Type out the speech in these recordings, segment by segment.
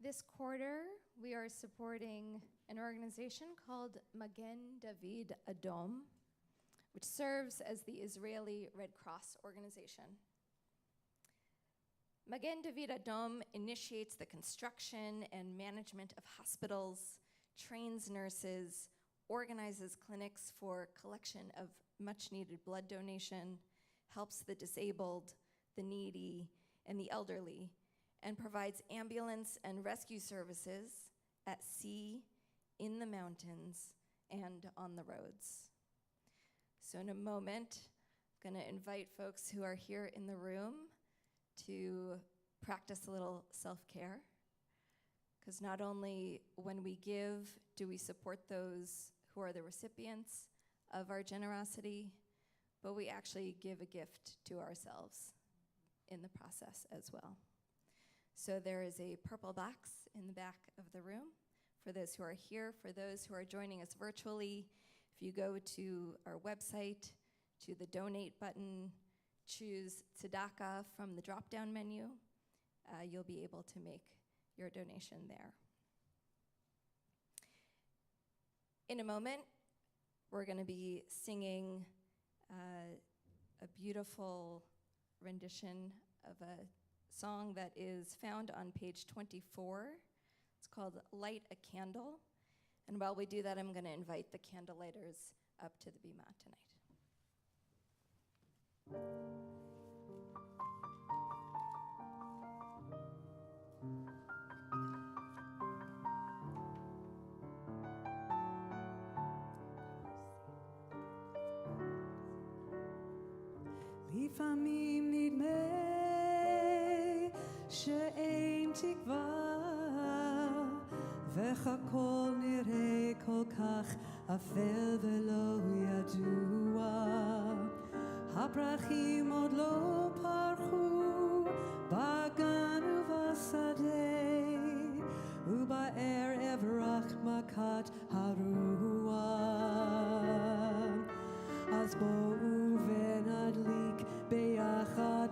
This quarter, we are supporting an organization called Magen David Adom, which serves as the Israeli Red Cross organization. Magen David Adom initiates the construction and management of hospitals, trains nurses, organizes clinics for collection of much-needed blood donation, helps the disabled, the needy, and the elderly, and provides ambulance and rescue services at sea, in the mountains, and on the roads. So in a moment, I'm going to invite folks who are here in the room to practice a little self-care, because not only when we give do we support those who are the recipients of our generosity, but we actually give a gift to ourselves in the process as well. So there is a purple box in the back of the room for those who are here. For those who are joining us virtually, if you go to our website, to the donate button, choose Tzedakah from the drop-down menu, you'll be able to make your donation there. In a moment, we're going to be singing a beautiful rendition of a song that is found on page 24. It's called Light a Candle. And while we do that, I'm going to invite the candlelighters up to the bima tonight. לפעמים נדמה שאין תקווה והכל נראה כל כך אפל ולא ידוע, הפרחים עוד לא פרחו בגן ובשדה, ובערב רק מכת הרוח. אז בואו ונדליק ביחד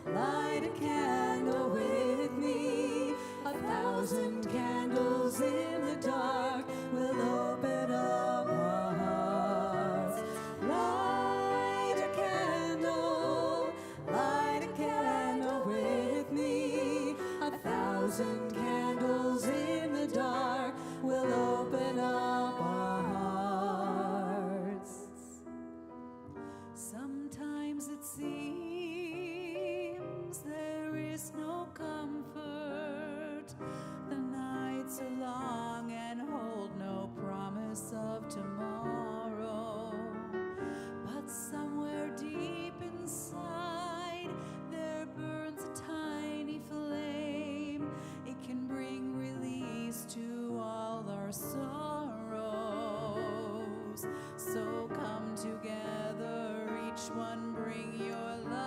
Light a candle with me. 1,000 candles in the dark will open up our hearts. Light a candle with me. 1,000 candles in the dark will open up our hearts. Sometimes it seems there is no comfort. The nights are long and hold no promise of tomorrow. But somewhere deep inside there burns a tiny flame. It can bring release to all our sorrows. So come together, each one bring your light.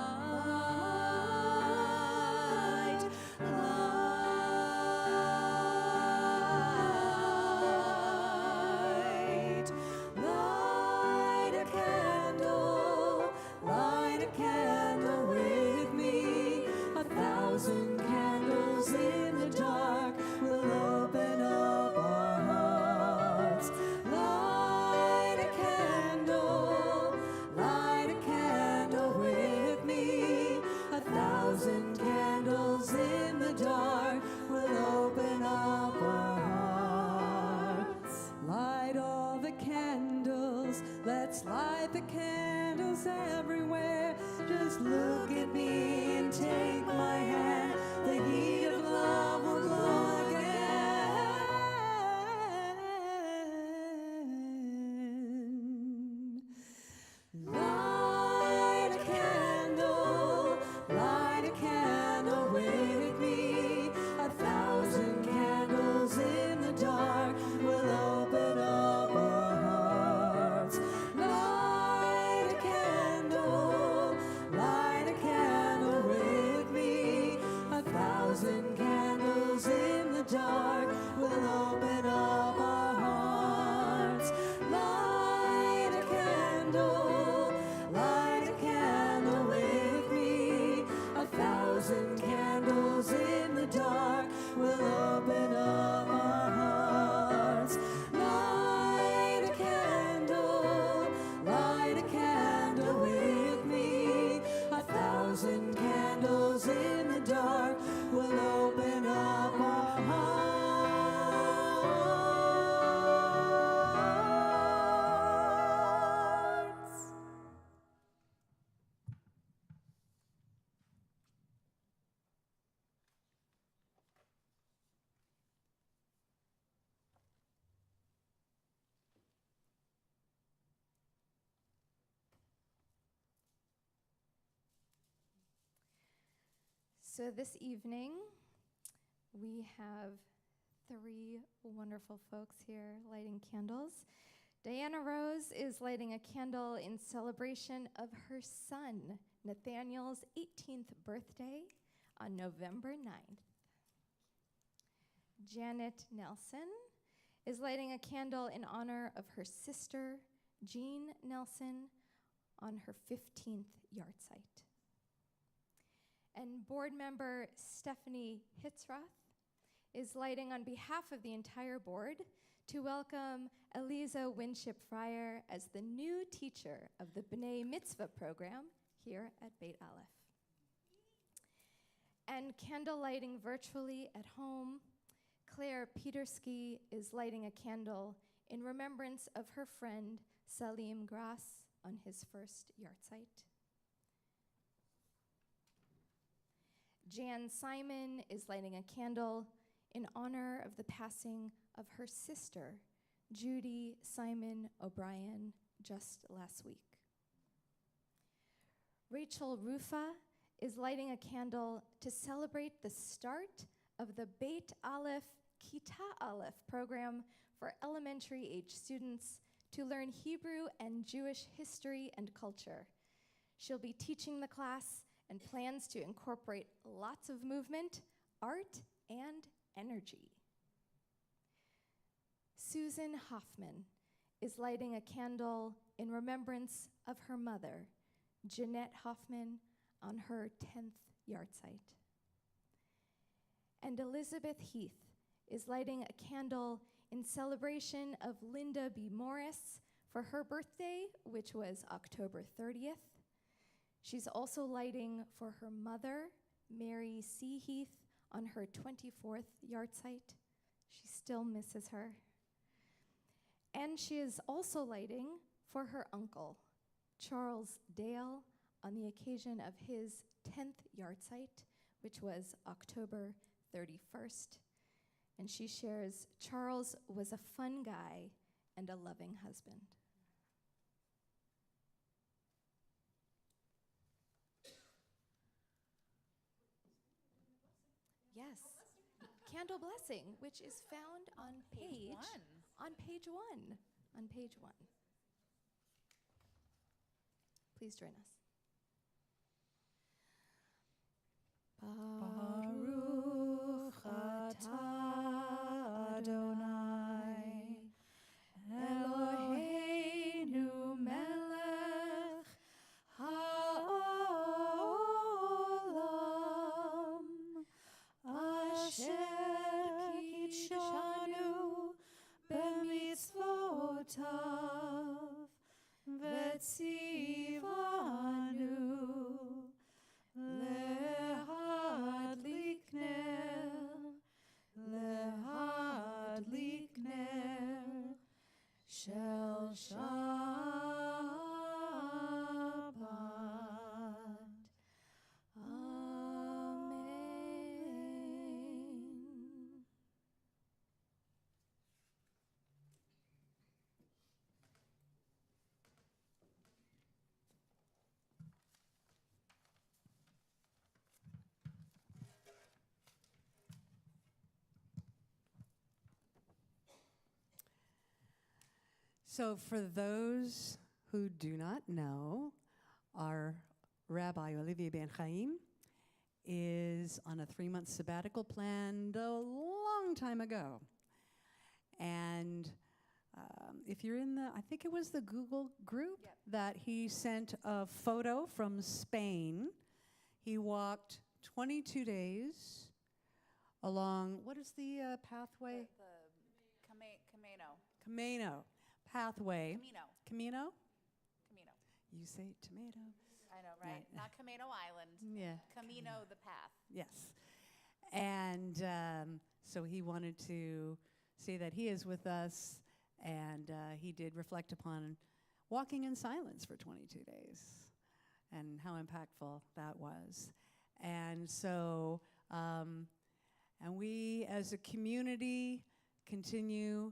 Light a candle with me. 1,000 candles in the dark will open up our hearts. Light a candle with me. 1,000 candles in the dark will open up our hearts. Light all the candles, let's light the candles everywhere. Just look at me and take my hand. The heat of love will glow again. Light a candle with me. 1,000 candles in the dark will open up our hearts. Light we'll open up our hearts. Light a candle with me. 1,000 candles in the dark will open up our hearts. Light a candle with me. 1,000 candles in the dark will open up our hearts. So this evening, we have 3 wonderful folks here lighting candles. Diana Rose is lighting a candle in celebration of her son, Nathaniel's 18th birthday on November 9th. Janet Nelson is lighting a candle in honor of her sister, Jean Nelson, on her 15th yahrzeit. And board member Stephanie Hitzroth is lighting on behalf of the entire board to welcome Eliza Winship Fryer as the new teacher of the B'nai Mitzvah program here at Beit Aleph. And candle lighting virtually at home, Claire Petersky is lighting a candle in remembrance of her friend Salim Grass on his first yahrzeit. Jan Simon is lighting a candle in honor of the passing of her sister, Judy Simon O'Brien, just last week. Rachel Rufa is lighting a candle to celebrate the start of the Beit Aleph Kita Aleph program for elementary age students to learn Hebrew and Jewish history and culture. She'll be teaching the class and plans to incorporate lots of movement, art, and energy. Susan Hoffman is lighting a candle in remembrance of her mother, Jeanette Hoffman, on her 10th yahrzeit. And Elizabeth Heath is lighting a candle in celebration of Linda B. Morris for her birthday, which was October 30th. She's also lighting for her mother, Mary C. Heath, on her 24th yahrzeit. She still misses her. And she is also lighting for her uncle, Charles Dale, on the occasion of his 10th yahrzeit, which was October 31st. And she shares, Charles was a fun guy and a loving husband. Yes, candle blessing, which is found on page 1. On page 1. On page 1. Please join us. Baruch atah Adonai Eloheinu melech ha'olam asher kitshanu b'mitzvotav v'tzivanu lehadlik ner shel Shabbat. Amen. So for those who do not know, our Rabbi Olivier Ben Chaim is on a 3-month sabbatical planned a long time ago. And if you're in I think it was the Google group that he sent a photo from Spain. He walked 22 days along, what is the pathway? The Camino. Camino pathway. Camino. You say tomato. I know, right? Not Camino Island. Yeah. Camino, the path. Yes. And so he wanted to say that he is with us, and he did reflect upon walking in silence for 22 days and how impactful that was. And so, and we as a community continue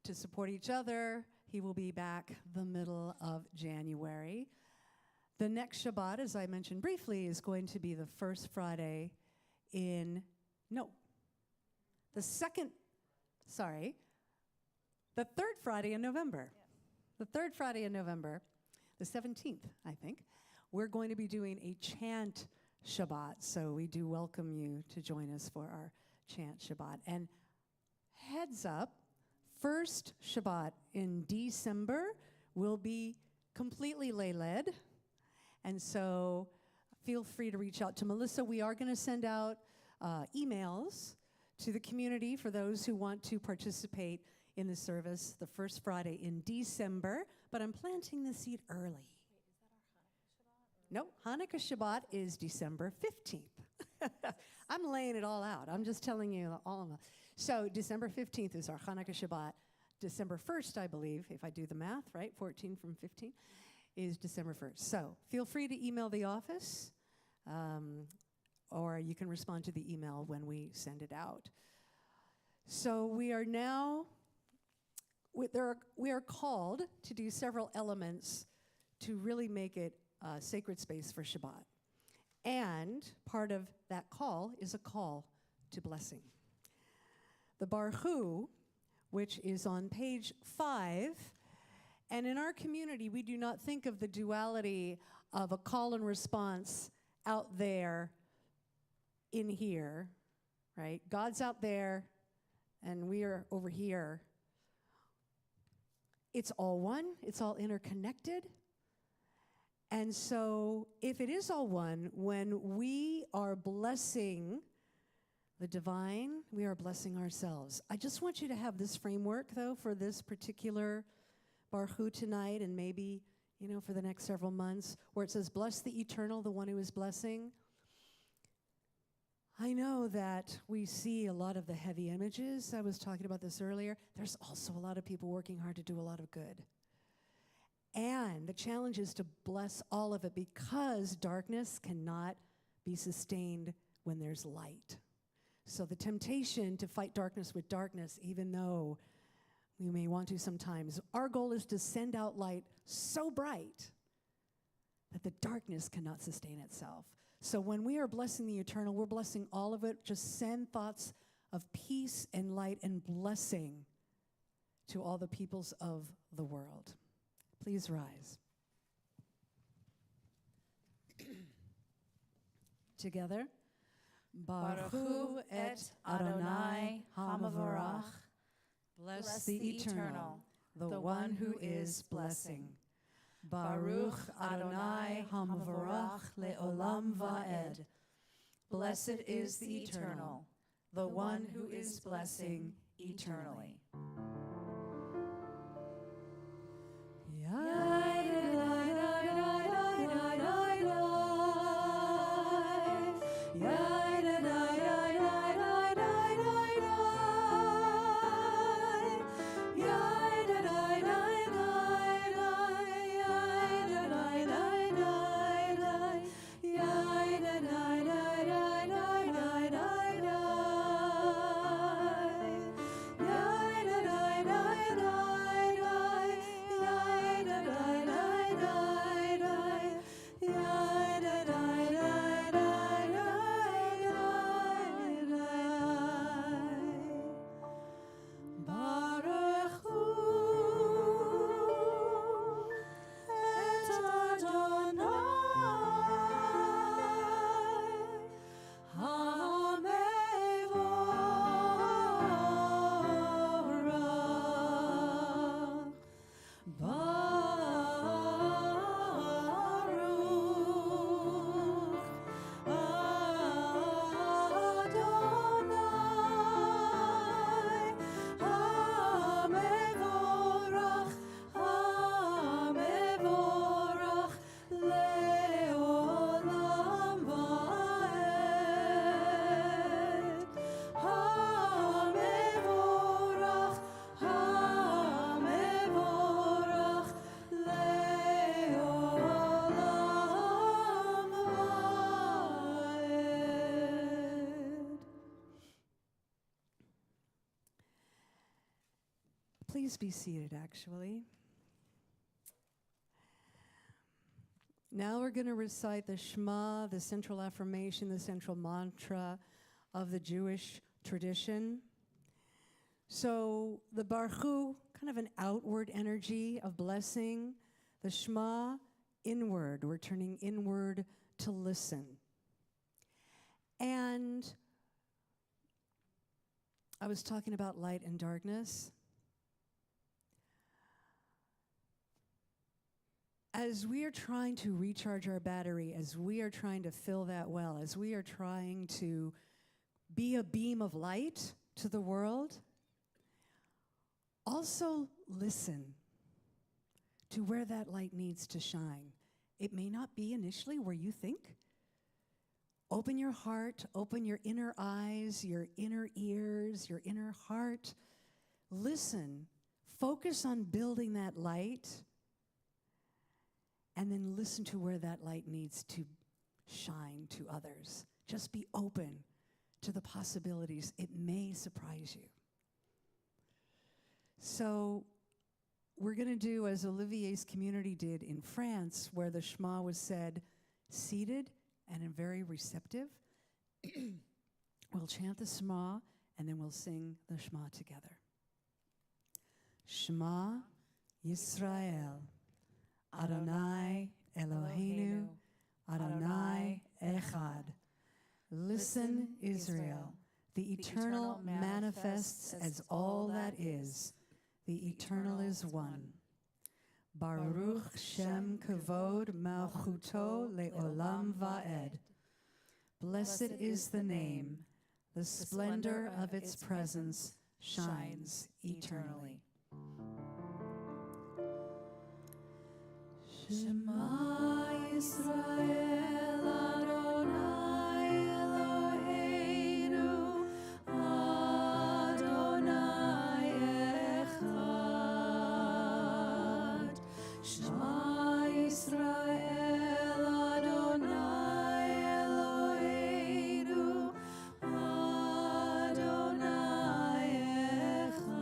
to support each other. He will be back the middle of January. The next Shabbat, as I mentioned briefly, is going to be the first Friday the third Friday in November. The third Friday in November, the 17th, I think. We're going to be doing a Chant Shabbat, so we do welcome you to join us for our Chant Shabbat. And heads up, first Shabbat in December will be completely lay-led. And so feel free to reach out to Melissa. We are going to send out emails to the community for those who want to participate in the service the first Friday in December. But I'm planting the seed early. Wait, is that our Hanukkah Shabbat? No, Hanukkah Shabbat is December 15th. I'm laying it all out. I'm just telling you all of them. So December 15th is our Hanukkah Shabbat. December 1st, I believe, if I do the math, right, 14 from 15, is December 1st. So feel free to email the office, or you can respond to the email when we send it out. So we are now, we are called to do several elements to really make it a sacred space for Shabbat. And part of that call is a call to blessing. The Baruch, which is on page 5, and in our community, we do not think of the duality of a call and response out there in here, right? God's out there, and we are over here. It's all one. It's all interconnected. And so if it is all one, when we are blessing the divine, we are blessing ourselves. I just want you to have this framework, though, for this particular Baruch tonight, and maybe, for the next several months, where it says, bless the eternal, the one who is blessing. I know that we see a lot of the heavy images. I was talking about this earlier. There's also a lot of people working hard to do a lot of good. And the challenge is to bless all of it, because darkness cannot be sustained when there's light. So the temptation to fight darkness with darkness, even though we may want to sometimes, our goal is to send out light so bright that the darkness cannot sustain itself. So when we are blessing the eternal, we're blessing all of it. Just send thoughts of peace and light and blessing to all the peoples of the world. Please rise. Together. Baruch hu et Adonai Hamavarach. Bless the eternal, the one who is blessing. Baruch Adonai Hamavarach le'olam va'ed. Blessed is the eternal, the one who is blessing eternally. Yeah. Please be seated, actually. Now we're going to recite the Shema, the central affirmation, the central mantra of the Jewish tradition. So the Baruch Hu, kind of an outward energy of blessing. The Shema, inward. We're turning inward to listen. And I was talking about light and darkness. As we are trying to recharge our battery, as we are trying to fill that well, as we are trying to be a beam of light to the world, also listen to where that light needs to shine. It may not be initially where you think. Open your heart, open your inner eyes, your inner ears, your inner heart. Listen, focus on building that light. And then listen to where that light needs to shine to others. Just be open to the possibilities. It may surprise you. So we're going to do as Olivier's community did in France, where the Shema was said seated and very receptive. We'll chant the Shema, and then we'll sing the Shema together. Shema Yisrael. Adonai Eloheinu, Adonai Echad. Listen, Israel, the eternal manifests as all that is. The eternal is one. Baruch Shem Kavod Malchuto Le'olam Va'ed. Blessed is the name, the splendor of its presence shines eternally. Shema Yisrael Adonai Eloheinu Adonai Echad. Shema Yisrael Adonai Eloheinu Adonai Echad.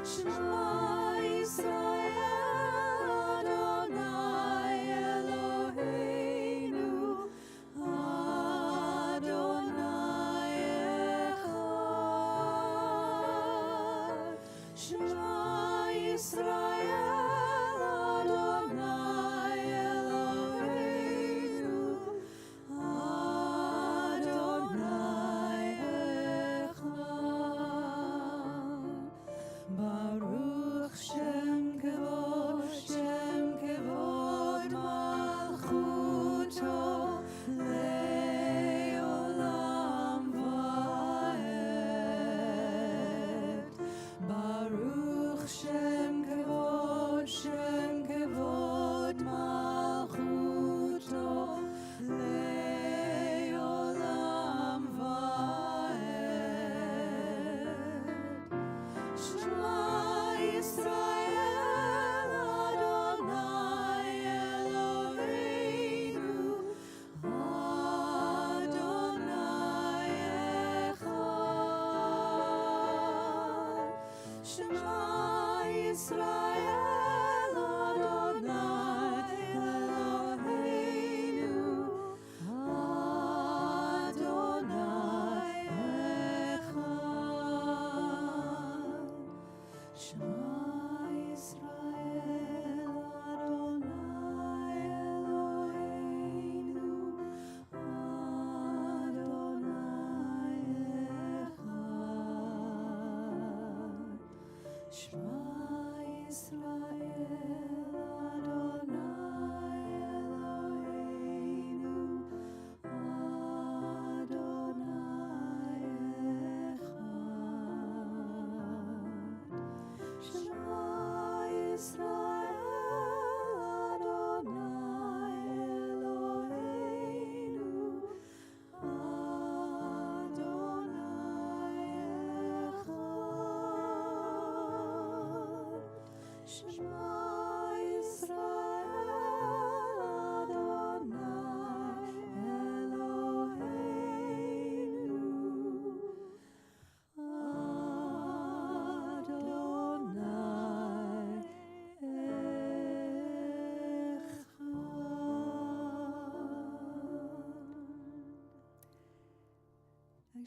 Shema Yisrael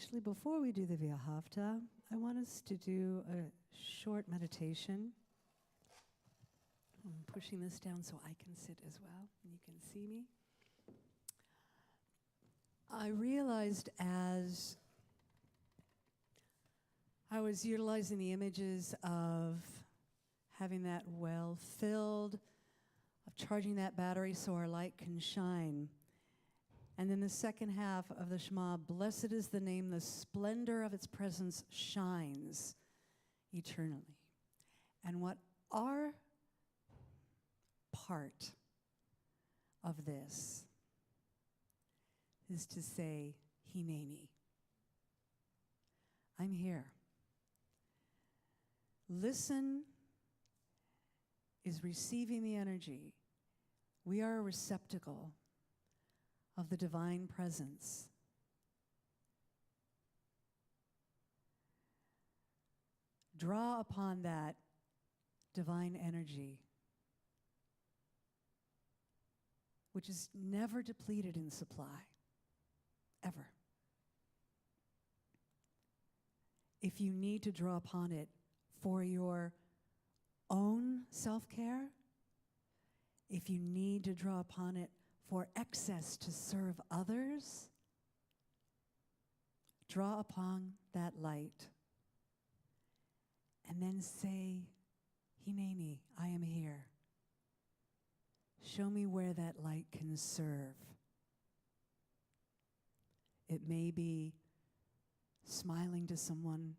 Actually, before we do the Viahafta, I want us to do a short meditation. I'm pushing this down so I can sit as well, and you can see me. I realized as I was utilizing the images of having that well filled, of charging that battery so our light can shine. And then the second half of the Shema, blessed is the name, the splendor of its presence shines eternally. And what our part of this is to say, Hineni. I'm here. Listen is receiving the energy. We are a receptacle of the divine presence. Draw upon that divine energy, which is never depleted in supply, ever. If you need to draw upon it for your own self-care, if you need to draw upon it for excess to serve others, draw upon that light and then say, Hineni, I am here. Show me where that light can serve. It may be smiling to someone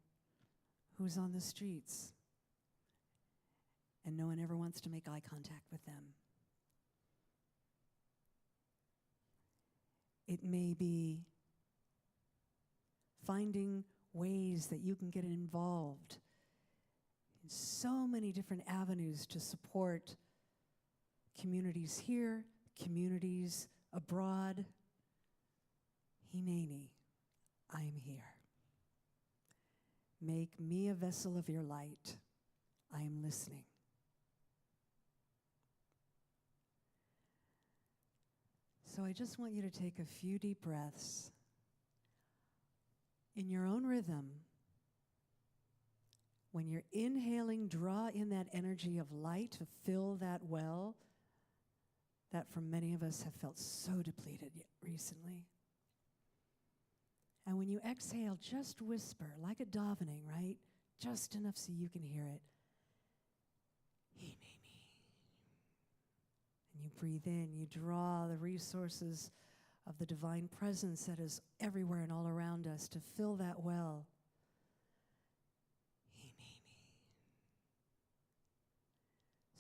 who's on the streets and no one ever wants to make eye contact with them. It may be finding ways that you can get involved in so many different avenues to support communities here, communities abroad. Hineni, I am here. Make me a vessel of your light. I am listening. So I just want you to take a few deep breaths in your own rhythm. When you're inhaling, draw in that energy of light to fill that well that for many of us have felt so depleted recently. And when you exhale, just whisper, like a davening, right? Just enough so you can hear it. Hineni. And you breathe in, you draw the resources of the divine presence that is everywhere and all around us to fill that well.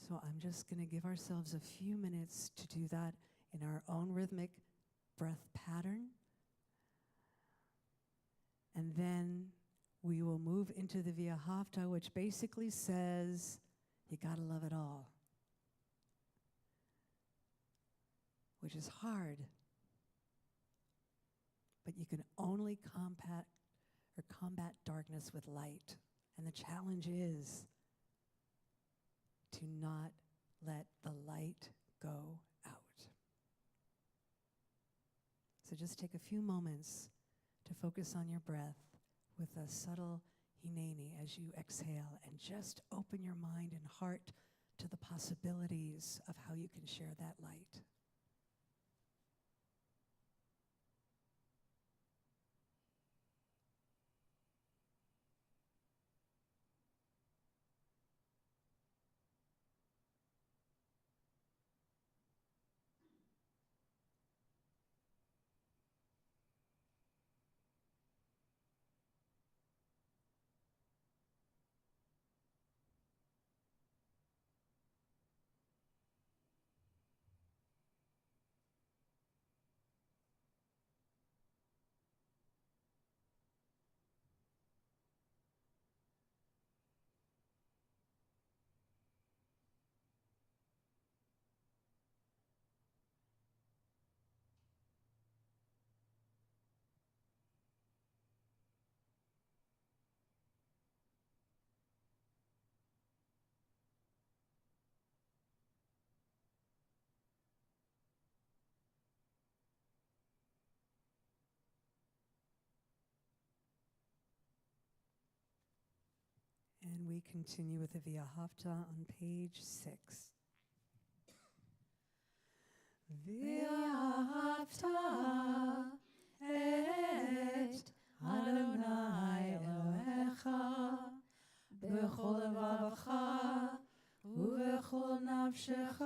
So I'm just going to give ourselves a few minutes to do that in our own rhythmic breath pattern. And then we will move into the Viahafta, which basically says, you got to love it all. Which is hard. But you can only combat darkness with light. And the challenge is to not let the light go out. So just take a few moments to focus on your breath with a subtle Hineni as you exhale, and just open your mind and heart to the possibilities of how you can share that light. continue with the Via Hafta on page 6. Via Hafta et Adonai Elohecha b'chol levavecha ובכל נפשך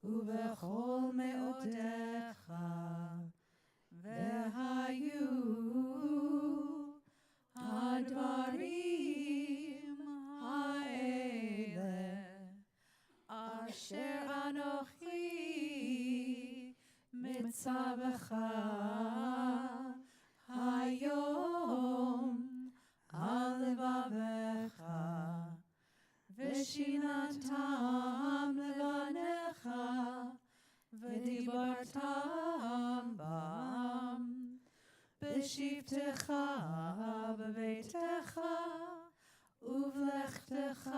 ובכל מאודיך והיו הדברים האלה אשר אנוכי מצווך היום על לבבך ושיננתם לבניך ודיברתם בם בשבתך בביתך ובלכתך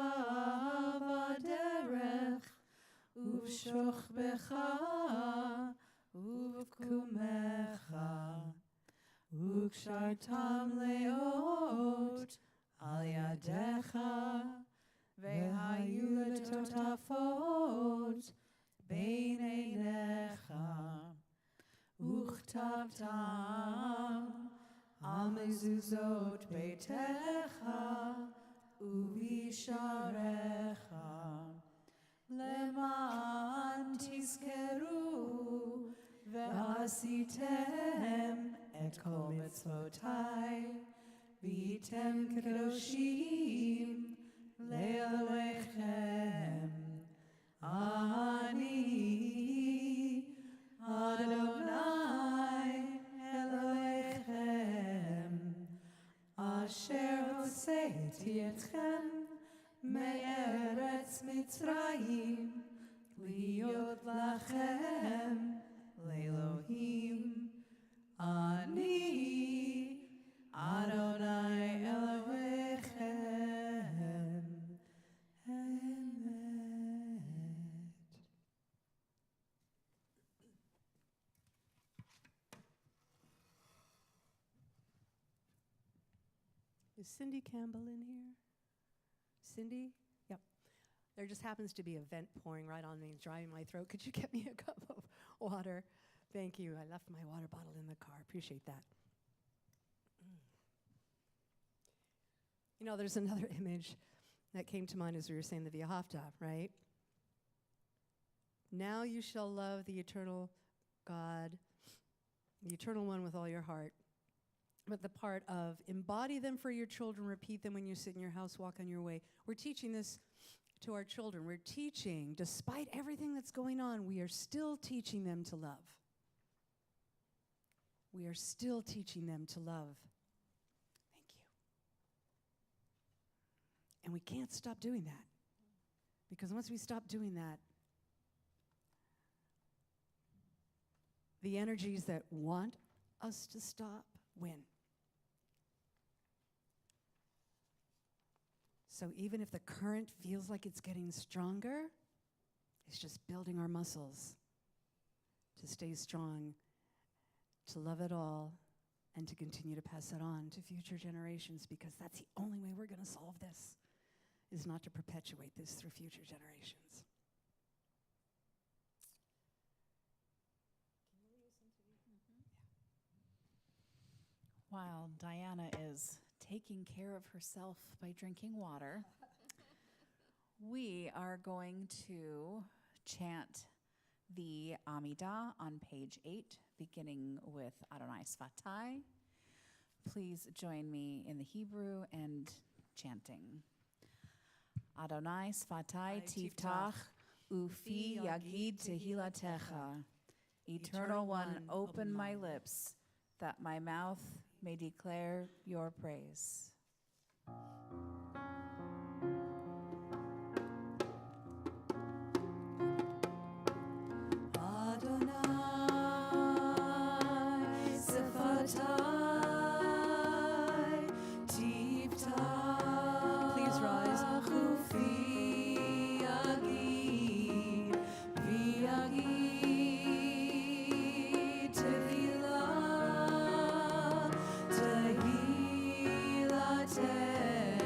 בדרך ובשוכבך ובקומך וקשרתם לאות על ידיך והיו לטוטפות בין עיניך וכתבתם על מזוזות ביתך ובשעריך למען תזכרו ועשיתם את כל מצוותיי והייתם קדושים לאלוהיכם אני אדוני אלוהיכם אשר הוצאתי אתכם מארץ מצרים להיות לכם לאלוהים אני אדוני אלוהיכם אמת. Is Cindy Campbell in here? Cindy? Yep. There just happens to be a vent pouring right on me. It's drying my throat. Could you get me a cup of water? Thank you. I left my water bottle in the car. Appreciate that. You know, there's another image that came to mind as we were saying the Via Hafta, right? Now you shall love the eternal God, the eternal one with all your heart. But the part of embody them for your children, repeat them when you sit in your house, walk on your way. We're teaching this to our children. We're teaching, despite everything that's going on, we are still teaching them to love. We are still teaching them to love. Thank you. And we can't stop doing that. Because once we stop doing that, the energies that want us to stop win. So even if the current feels like it's getting stronger, it's just building our muscles to stay strong, to love it all, and to continue to pass it on to future generations, because that's the only way we're going to solve this, is not to perpetuate this through future generations. While Diana is taking care of herself by drinking water, we are going to chant the Amidah on page 8, beginning with Adonai Sfatai. Please join me in the Hebrew and chanting. Adonai Sfatai tiftach, ufi yagid tehilatecha. Eternal One, open my lips, that my mouth may declare your praise. Adonai Sfatai Tiftach. Please rise. Ufi yagid v'yagid tevilah tehilatecha.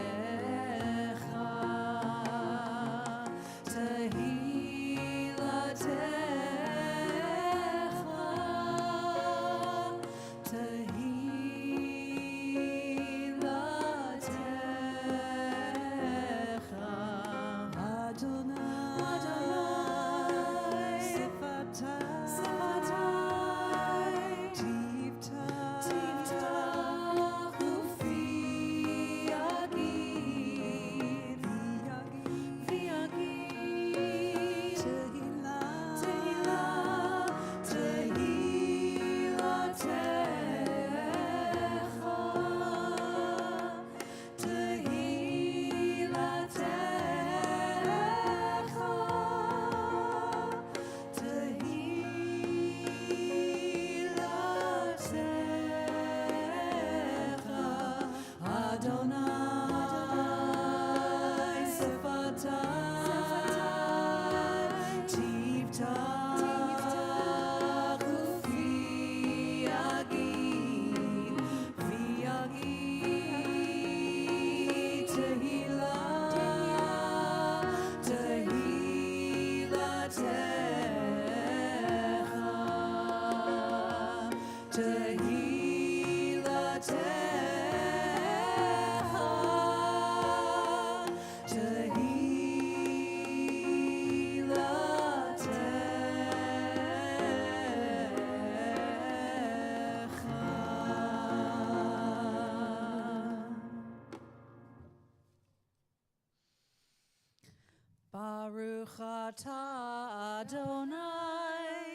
Baruch atah Adonai,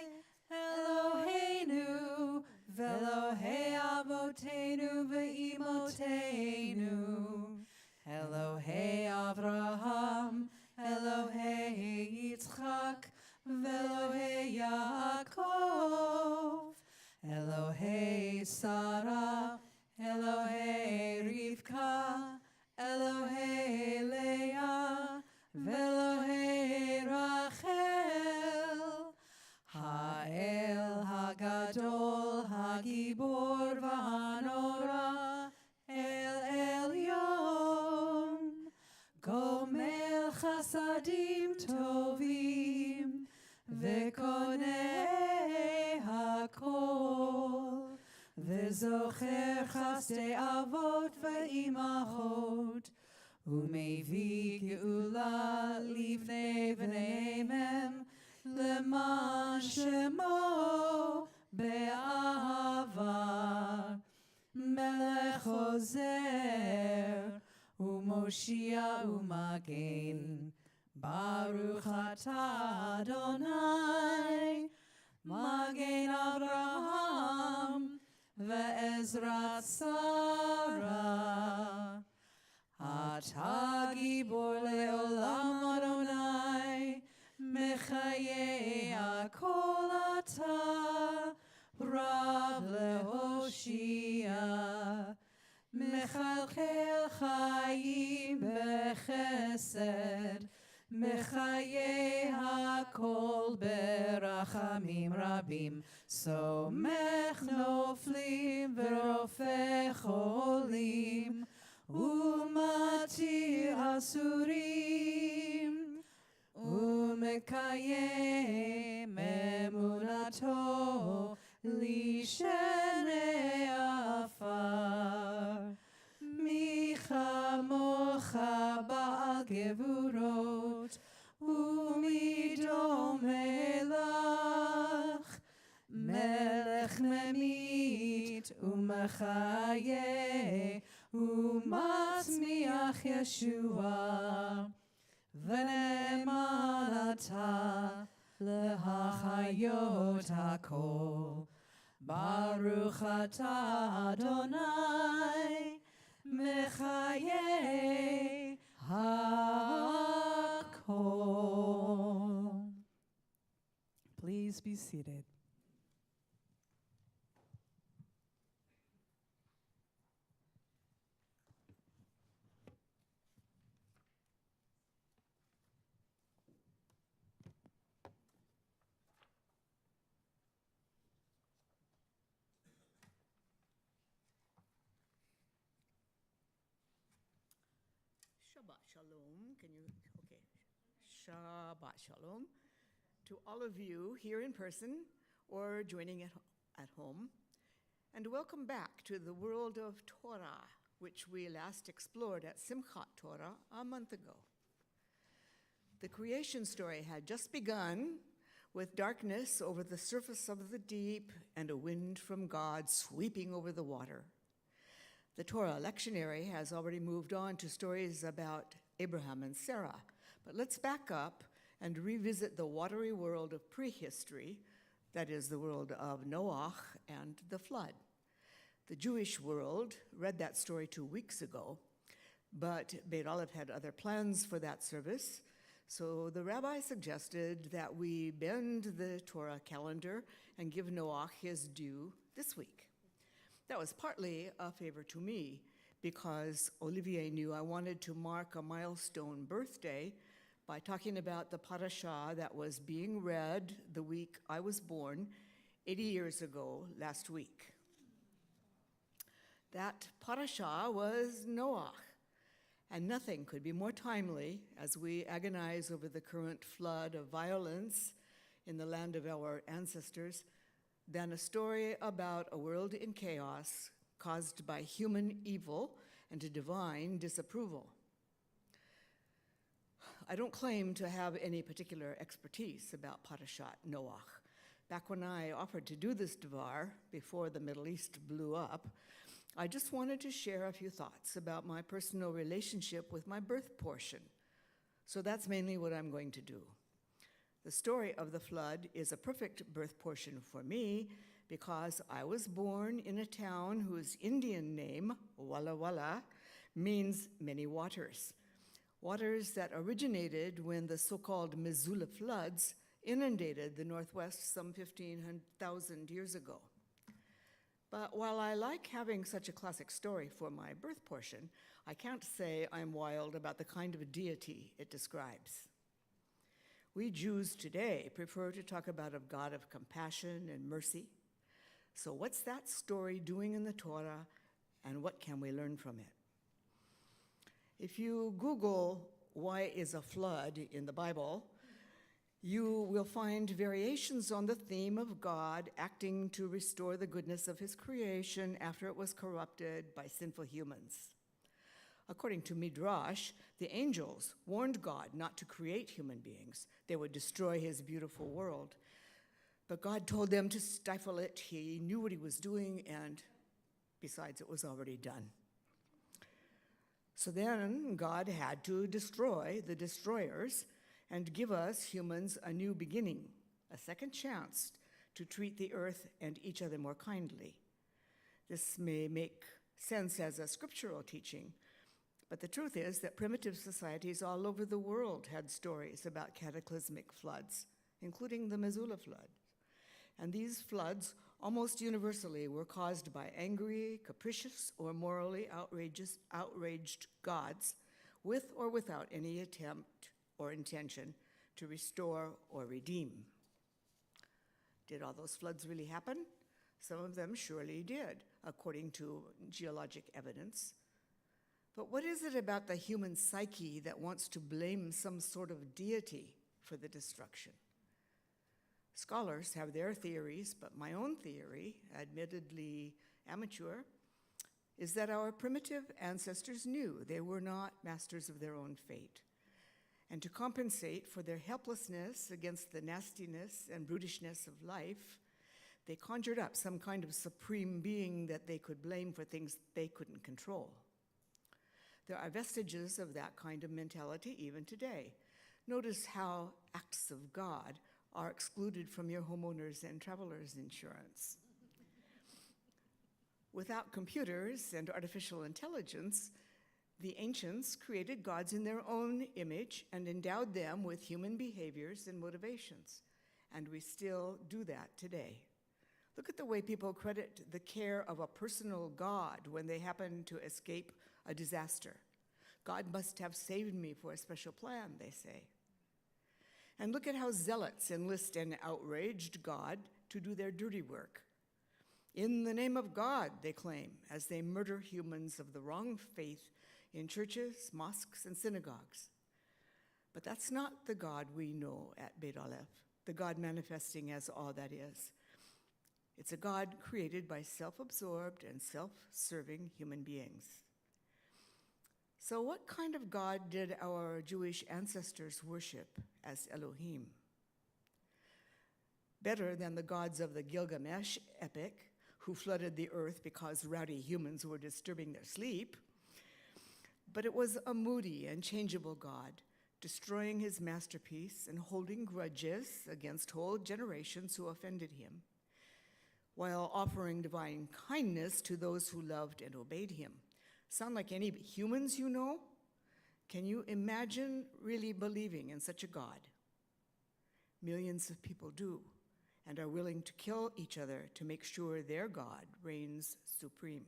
Eloheinu, Velohei Avotenu ve'imotenu, Elohei Avraham, Elohei Yitzchak, Velohei Yaakov, Elohei Sarah, Elohei Rivka, Elohei Leah, Velohei Rachel, Ha'el Hagadol, Hagibor v'Hanora, El Elyon, Gomel Chasadim Tovim, Vekonei Hakol, Vezocher Chasdei Avot ve'imachot, Umevi Geula Livnei V'nei Mem, Leman Shemo Be'ahava, Melech Ozer, Umoshia Umagen, Baruch atah Adonai, Magen Avraham, Ve'ezrat Sarah. Atah Gibor le'olam Adonai, Mechayei hakol atah, Rav lehoshia, Mechalchel chayim bechesed, Mechayei hakol berachamim rabim, Somech noflim ve'rofeh cholim, Umatir asurim, Umekayem emunato, Lishenei afar, Micha mocha ba'al gevurot, Umidom melach, Melech memit umechayeh, Umatzmiach Yeshua, V'ne'eman atah lehachayot hakol, Baruch atah Adonai, Mechayei hakol. Please be seated. Shabbat Shalom. Can you, okay. Shabbat Shalom to all of you here in person or joining at home. And welcome back to the world of Torah, which we last explored at Simchat Torah a month ago. The creation story had just begun with darkness over the surface of the deep and a wind from God sweeping over the water. The Torah lectionary has already moved on to stories about Abraham and Sarah, but let's back up and revisit the watery world of prehistory, that is the world of Noah and the flood. The Jewish world read that story 2 weeks ago, but Beit Aleph had other plans for that service, so the rabbi suggested that we bend the Torah calendar and give Noah his due this week. That was partly a favor to me because Olivier knew I wanted to mark a milestone birthday by talking about the parashah that was being read the week I was born 80 years ago last week. That parashah was Noah, and nothing could be more timely as we agonize over the current flood of violence in the land of our ancestors than a story about a world in chaos caused by human evil and a divine disapproval. I don't claim to have any particular expertise about Parashat Noach. Back when I offered to do this devar before the Middle East blew up, I just wanted to share a few thoughts about my personal relationship with my birth portion. So that's mainly what I'm going to do. The story of the flood is a perfect birth portion for me because I was born in a town whose Indian name, Walla Walla, means many waters. Waters that originated when the so-called Missoula floods inundated the Northwest some 15,000 years ago. But while I like having such a classic story for my birth portion, I can't say I'm wild about the kind of deity it describes. We Jews today prefer to talk about a God of compassion and mercy. So what's that story doing in the Torah, and what can we learn from it? If you Google why is a flood in the Bible, you will find variations on the theme of God acting to restore the goodness of his creation after it was corrupted by sinful humans. According to Midrash, the angels warned God not to create human beings. They would destroy his beautiful world. But God told them to stifle it. He knew what he was doing, and besides, it was already done. So then God had to destroy the destroyers and give us humans a new beginning, a second chance to treat the earth and each other more kindly. This may make sense as a scriptural teaching, but the truth is that primitive societies all over the world had stories about cataclysmic floods, including the Missoula flood. And these floods almost universally were caused by angry, capricious, or morally outraged gods, with or without any attempt or intention to restore or redeem. Did all those floods really happen? Some of them surely did, according to geologic evidence. But what is it about the human psyche that wants to blame some sort of deity for the destruction? Scholars have their theories, but my own theory, admittedly amateur, is that our primitive ancestors knew they were not masters of their own fate. And to compensate for their helplessness against the nastiness and brutishness of life, they conjured up some kind of supreme being that they could blame for things they couldn't control. There are vestiges of that kind of mentality even today. Notice how acts of God are excluded from your homeowners and travelers insurance. Without computers and artificial intelligence, the ancients created gods in their own image and endowed them with human behaviors and motivations. And we still do that today. Look at the way people credit the care of a personal God when they happen to escape a disaster. God must have saved me for a special plan, they say. And look at how zealots enlist an outraged God to do their dirty work. In the name of God, they claim, as they murder humans of the wrong faith in churches, mosques, and synagogues. But that's not the God we know at Beit Aleph, the God manifesting as all that is. It's a God created by self-absorbed and self-serving human beings. So what kind of God did our Jewish ancestors worship as Elohim? Better than the gods of the Gilgamesh epic, who flooded the earth because rowdy humans were disturbing their sleep. But it was a moody and changeable God, destroying his masterpiece and holding grudges against whole generations who offended him, while offering divine kindness to those who loved and obeyed him. Sound like any humans you know? Can you imagine really believing in such a God? Millions of people do, and are willing to kill each other to make sure their God reigns supreme.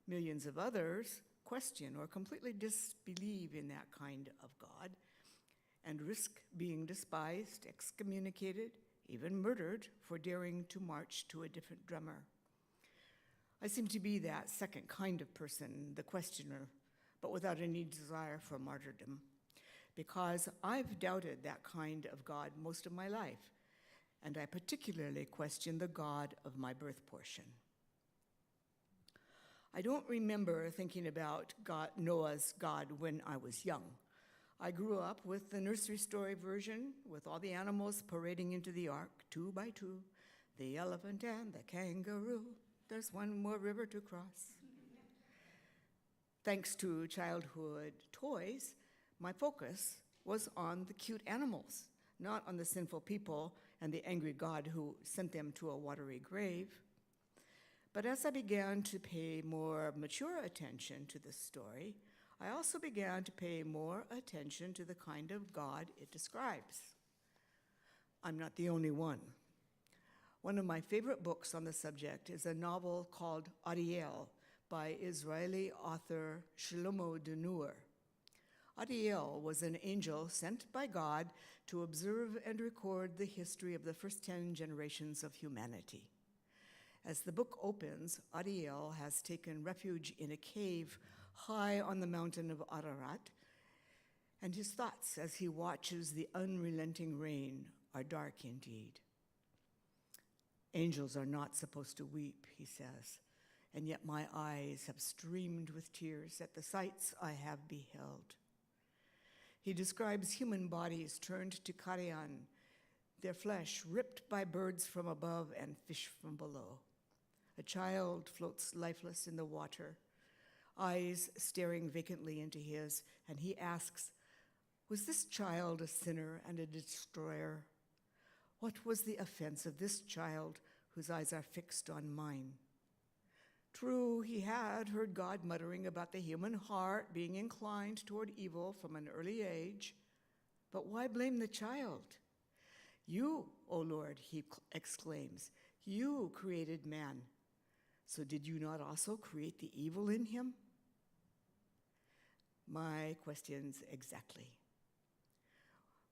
Millions of others question or completely disbelieve in that kind of God and risk being despised, excommunicated, even murdered for daring to march to a different drummer. I seem to be that second kind of person, the questioner, but without any desire for martyrdom, because I've doubted that kind of God most of my life, and I particularly question the God of my birth portion. I don't remember thinking about Noah's God when I was young. I grew up with the nursery story version, with all the animals parading into the ark, 2 by 2, the elephant and the kangaroo. There's one more river to cross. Thanks to childhood toys, my focus was on the cute animals, not on the sinful people and the angry God who sent them to a watery grave. But as I began to pay more mature attention to this story, I also began to pay more attention to the kind of God it describes. I'm not the only one. One of my favorite books on the subject is a novel called Ariel by Israeli author Shlomo Denur. Ariel was an angel sent by God to observe and record the history of the first 10 generations of humanity. As the book opens, Ariel has taken refuge in a cave high on the mountain of Ararat, and his thoughts as he watches the unrelenting rain are dark indeed. Angels are not supposed to weep, he says, and yet my eyes have streamed with tears at the sights I have beheld. He describes human bodies turned to carrion, their flesh ripped by birds from above and fish from below. A child floats lifeless in the water, eyes staring vacantly into his, and he asks, was this child a sinner and a destroyer? What was the offense of this child whose eyes are fixed on mine? True, he had heard God muttering about the human heart being inclined toward evil from an early age, but why blame the child? You, O Lord, he exclaims, you created man. So did you not also create the evil in him? My questions exactly.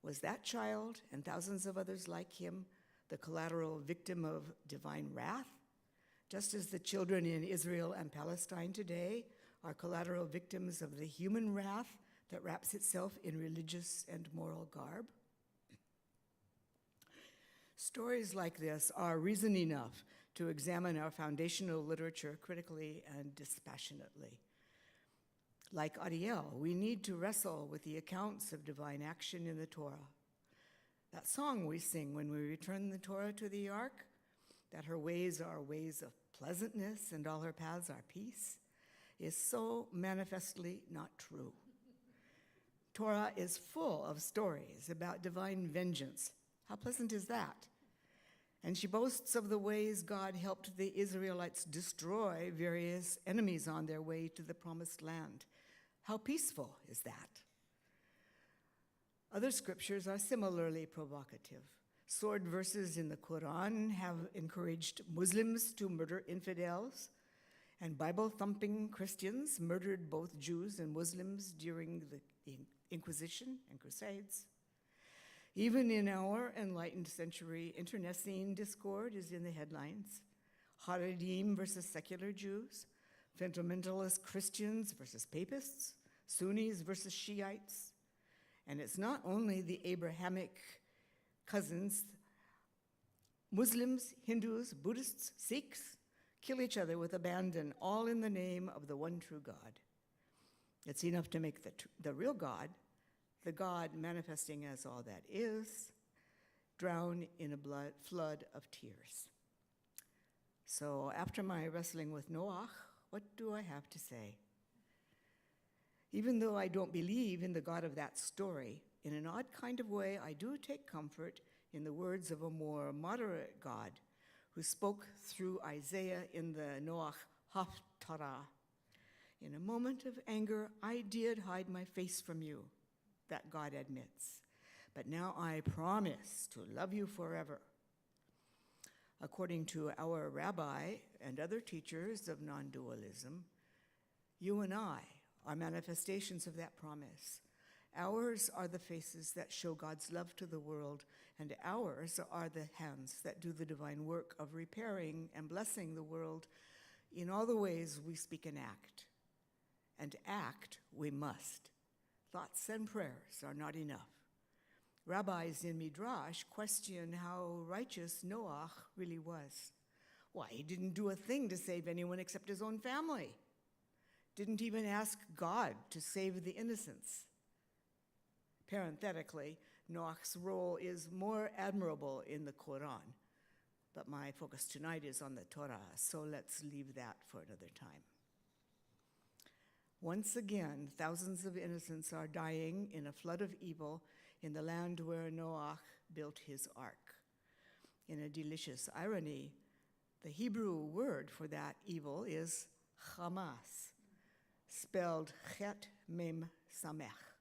Was that child and thousands of others like him the collateral victim of divine wrath, just as the children in Israel and Palestine today are collateral victims of the human wrath that wraps itself in religious and moral garb? Stories like this are reason enough to examine our foundational literature critically and dispassionately. Like Ariel, we need to wrestle with the accounts of divine action in the Torah. That song we sing when we return the Torah to the ark, that her ways are ways of pleasantness and all her paths are peace, is so manifestly not true. Torah is full of stories about divine vengeance. How pleasant is that? And she boasts of the ways God helped the Israelites destroy various enemies on their way to the promised land. How peaceful is that? Other scriptures are similarly provocative. Sword verses in the Quran have encouraged Muslims to murder infidels, and Bible-thumping Christians murdered both Jews and Muslims during the Inquisition and Crusades. Even in our enlightened century, internecine discord is in the headlines. Haredim versus secular Jews, fundamentalist Christians versus papists, Sunnis versus Shiites. And it's not only the Abrahamic cousins. Muslims, Hindus, Buddhists, Sikhs kill each other with abandon, all in the name of the one true God. It's enough to make the real God, the God manifesting as all that is, drown in a flood of tears. So after my wrestling with Noach, what do I have to say? Even though I don't believe in the God of that story, in an odd kind of way, I do take comfort in the words of a more moderate God who spoke through Isaiah in the Noach Haftarah. In a moment of anger, I did hide my face from you, that God admits. But now I promise to love you forever. According to our rabbi and other teachers of non-dualism, you and I are manifestations of that promise. Ours are the faces that show God's love to the world, and ours are the hands that do the divine work of repairing and blessing the world in all the ways we speak and act. And act we must. Thoughts and prayers are not enough. Rabbis in Midrash question how righteous Noach really was. Why, he didn't do a thing to save anyone except his own family. Didn't even ask God to save the innocents. Parenthetically, Noach's role is more admirable in the Quran, but my focus tonight is on the Torah, so let's leave that for another time. Once again, thousands of innocents are dying in a flood of evil in the land where Noah built his ark. In a delicious irony, the Hebrew word for that evil is Hamas, spelled Chet Mem Samech.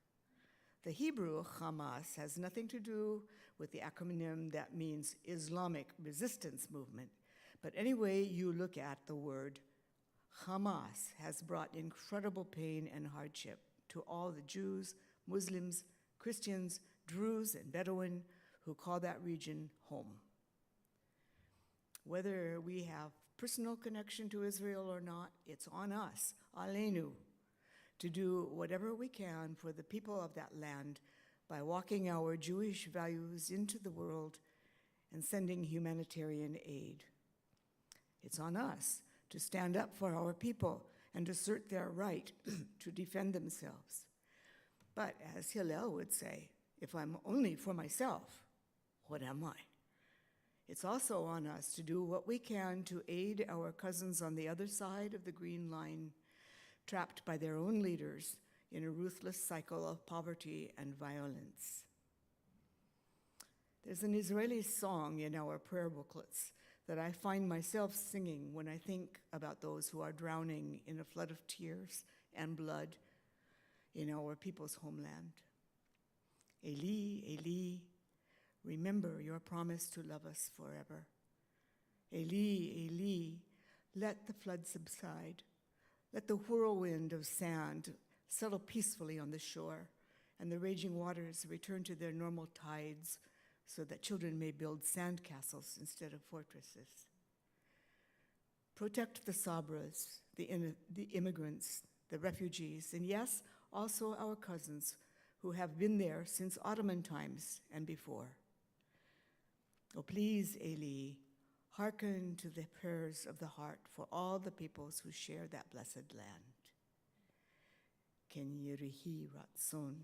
The Hebrew Hamas has nothing to do with the acronym that means Islamic Resistance Movement, but any way you look at the word, Hamas has brought incredible pain and hardship to all the Jews, Muslims, Christians, Druze, and Bedouin who call that region home. Whether we have personal connection to Israel or not, it's on us, Aleinu, to do whatever we can for the people of that land by walking our Jewish values into the world and sending humanitarian aid. It's on us to stand up for our people and assert their right to defend themselves. But as Hillel would say, if I'm only for myself, what am I? It's also on us to do what we can to aid our cousins on the other side of the green line, trapped by their own leaders in a ruthless cycle of poverty and violence. There's an Israeli song in our prayer booklets that I find myself singing when I think about those who are drowning in a flood of tears and blood in our people's homeland. Eli, Eli, remember your promise to love us forever. Eli, Eli, let the flood subside. Let the whirlwind of sand settle peacefully on the shore, and the raging waters return to their normal tides so that children may build sand castles instead of fortresses. Protect the Sabras, the immigrants, the refugees, and yes, also our cousins who have been there since Ottoman times and before. Oh, please, Eli, hearken to the prayers of the heart for all the peoples who share that blessed land. Ken Yerihi Ratzon.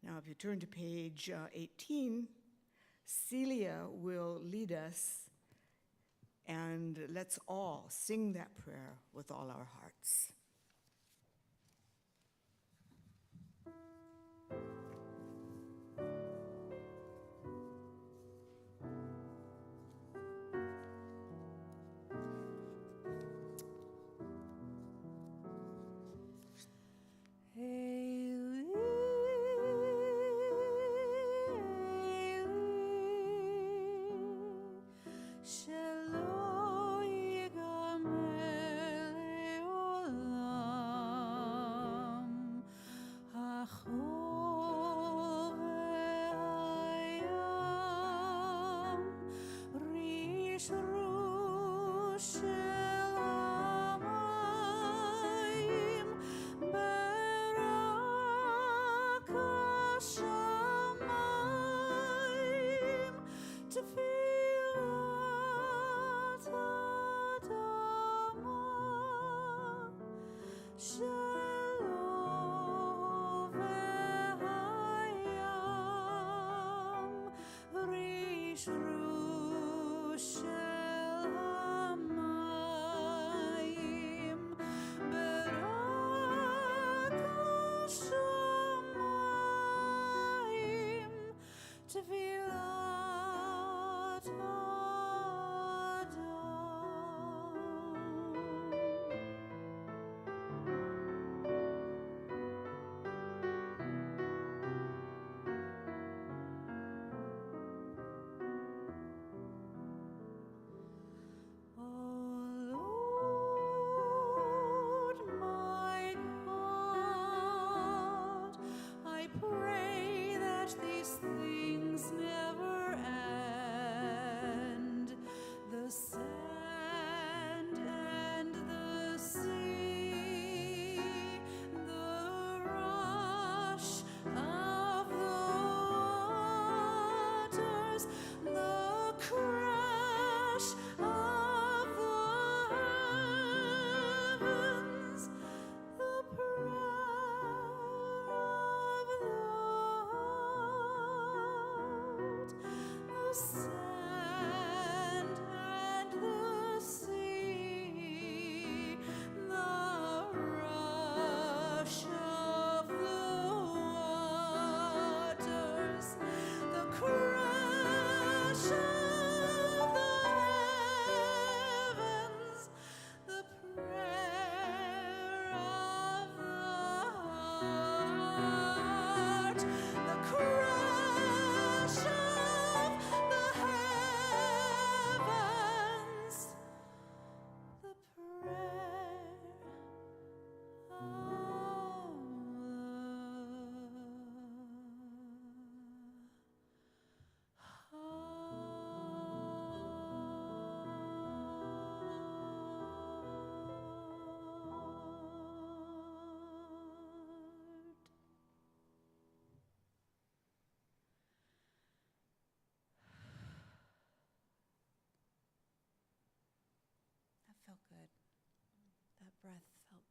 Now, if you turn to page 18, Celia will lead us, and let's all sing that prayer with all our hearts. Sand and the sea.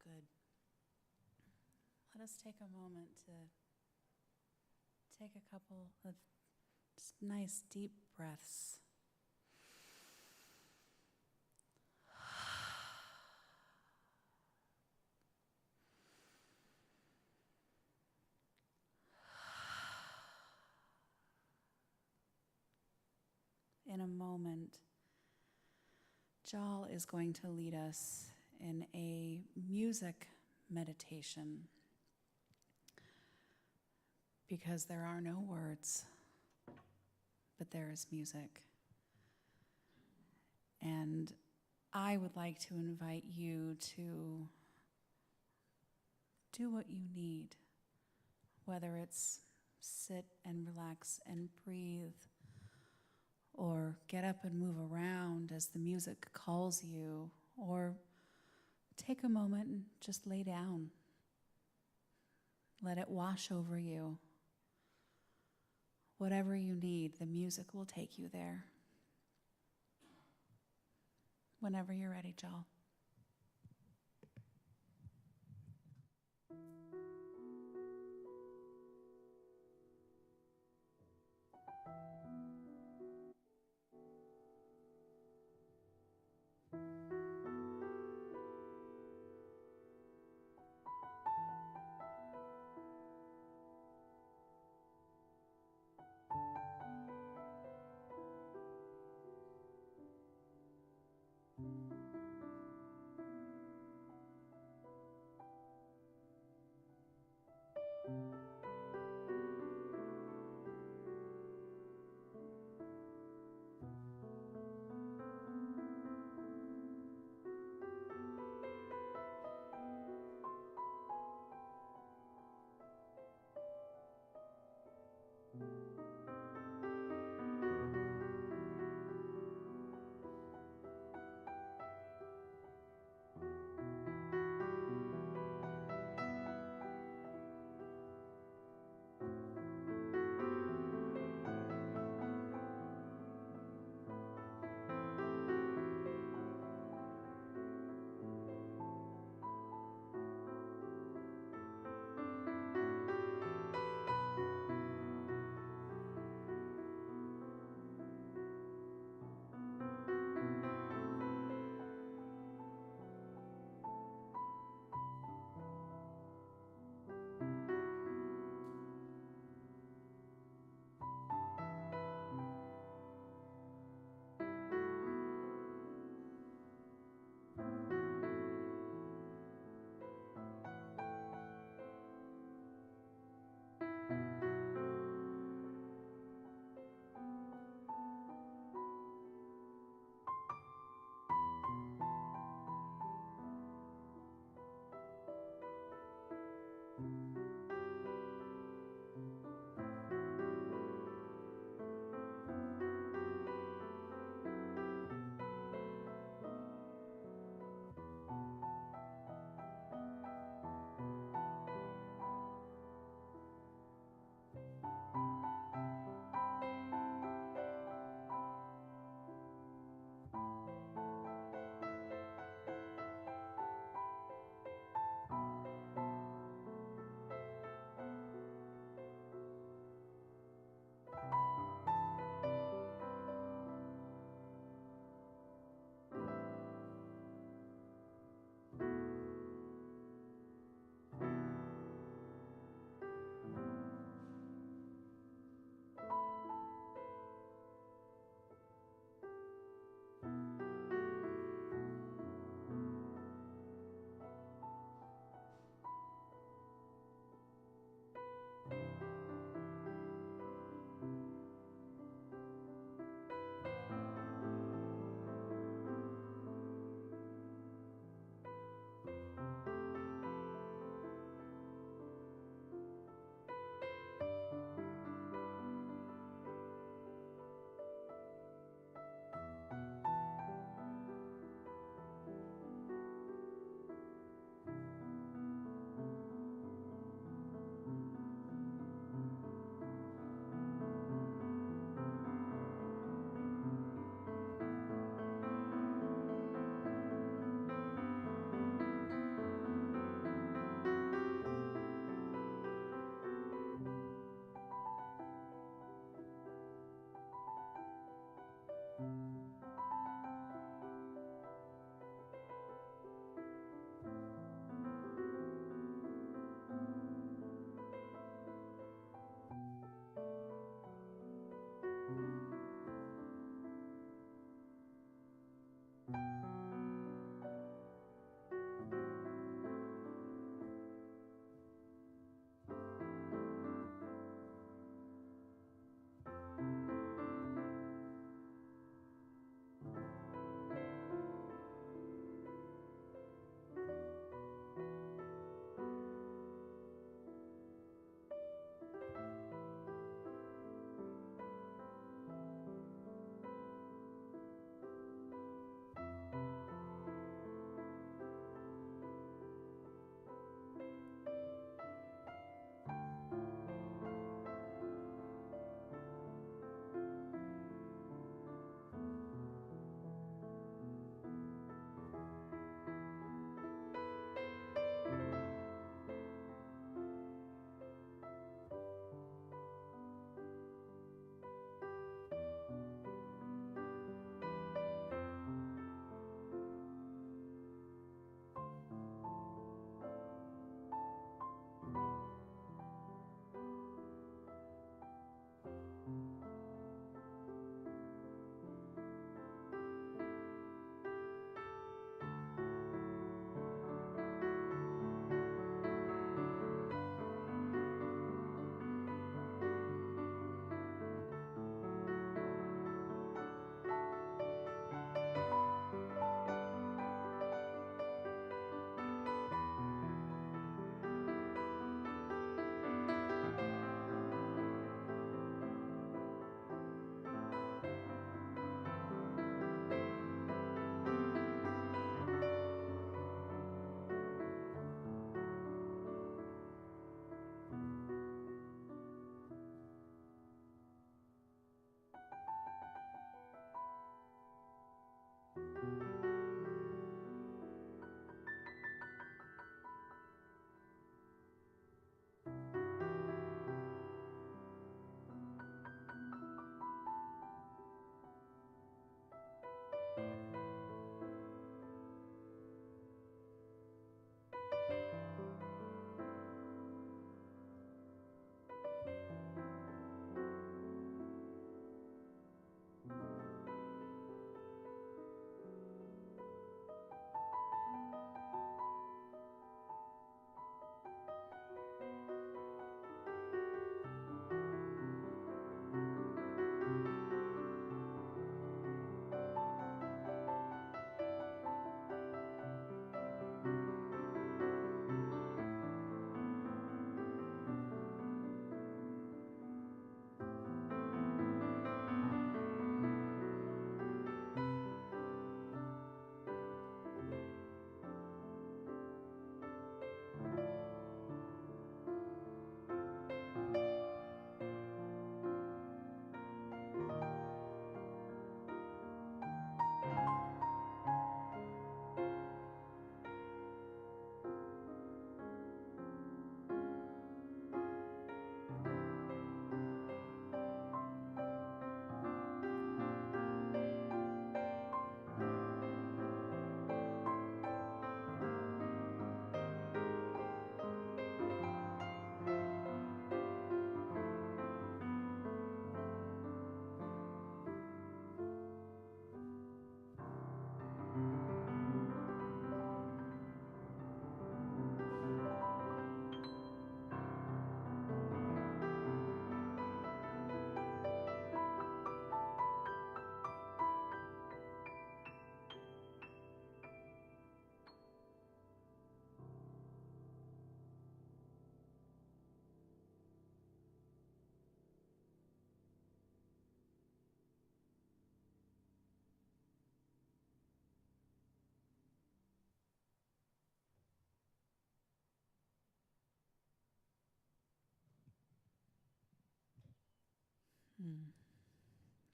good. Let us take a moment to take a couple of just nice deep breaths. In a moment, Jal is going to lead us in a music meditation because there are no words, but there is music. And I would like to invite you to do what you need, whether it's sit and relax and breathe, or get up and move around as the music calls you, or take a moment and just lay down. Let it wash over you. Whatever you need, the music will take you there. Whenever you're ready, Jal.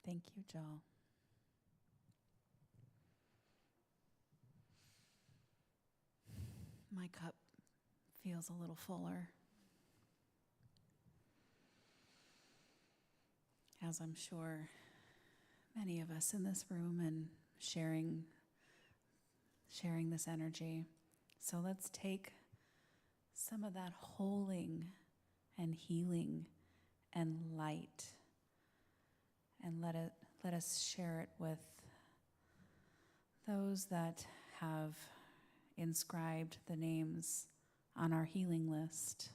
Thank you, Joel. My cup feels a little fuller, as I'm sure many of us in this room and sharing this energy. So let's take some of that holding and healing and light and let us share it with those that have inscribed the names on our healing list.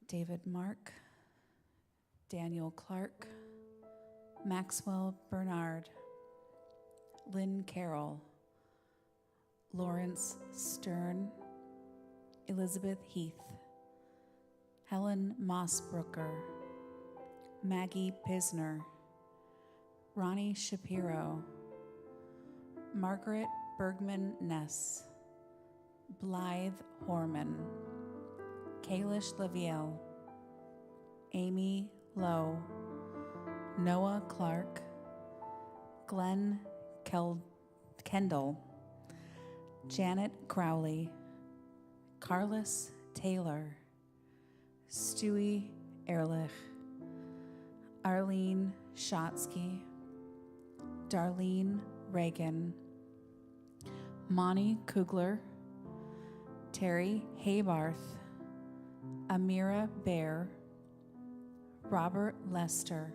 David Mark, Daniel Clark, Maxwell Bernard, Lynn Carroll, Lawrence Stern, Elizabeth Heath, Helen Mossbrooker, Maggie Pisner, Ronnie Shapiro, Margaret Bergman Ness, Blythe Horman, Kalish Lavielle, Amy Lowe, Noah Clark, Glenn Kendall, Janet Crowley, Carlos Taylor, Stewie Ehrlich, Arlene Shotsky, Darlene Reagan, Monty Kugler, Terry Haybarth, Amira Bear, Robert Lester,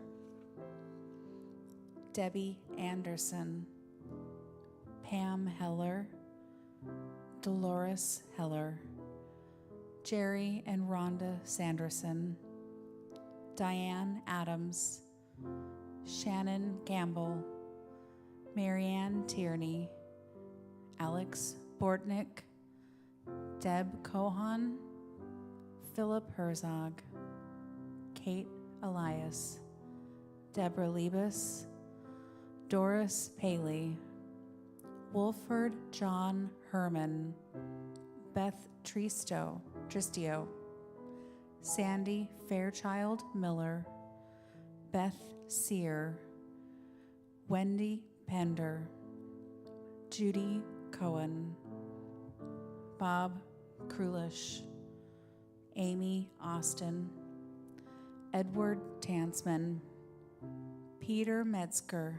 Debbie Anderson, Pam Heller, Dolores Heller, Jerry and Rhonda Sanderson, Diane Adams, Shannon Gamble, Marianne Tierney, Alex Bortnick, Deb Cohan, Philip Herzog, Kate Elias, Deborah Liebes, Doris Paley, Wolford John Herman, Beth Tristio, Sandy Fairchild Miller, Beth Sear, Wendy Pender, Judy Cohen, Bob Krulish, Amy Austin, Edward Tansman, Peter Metzger,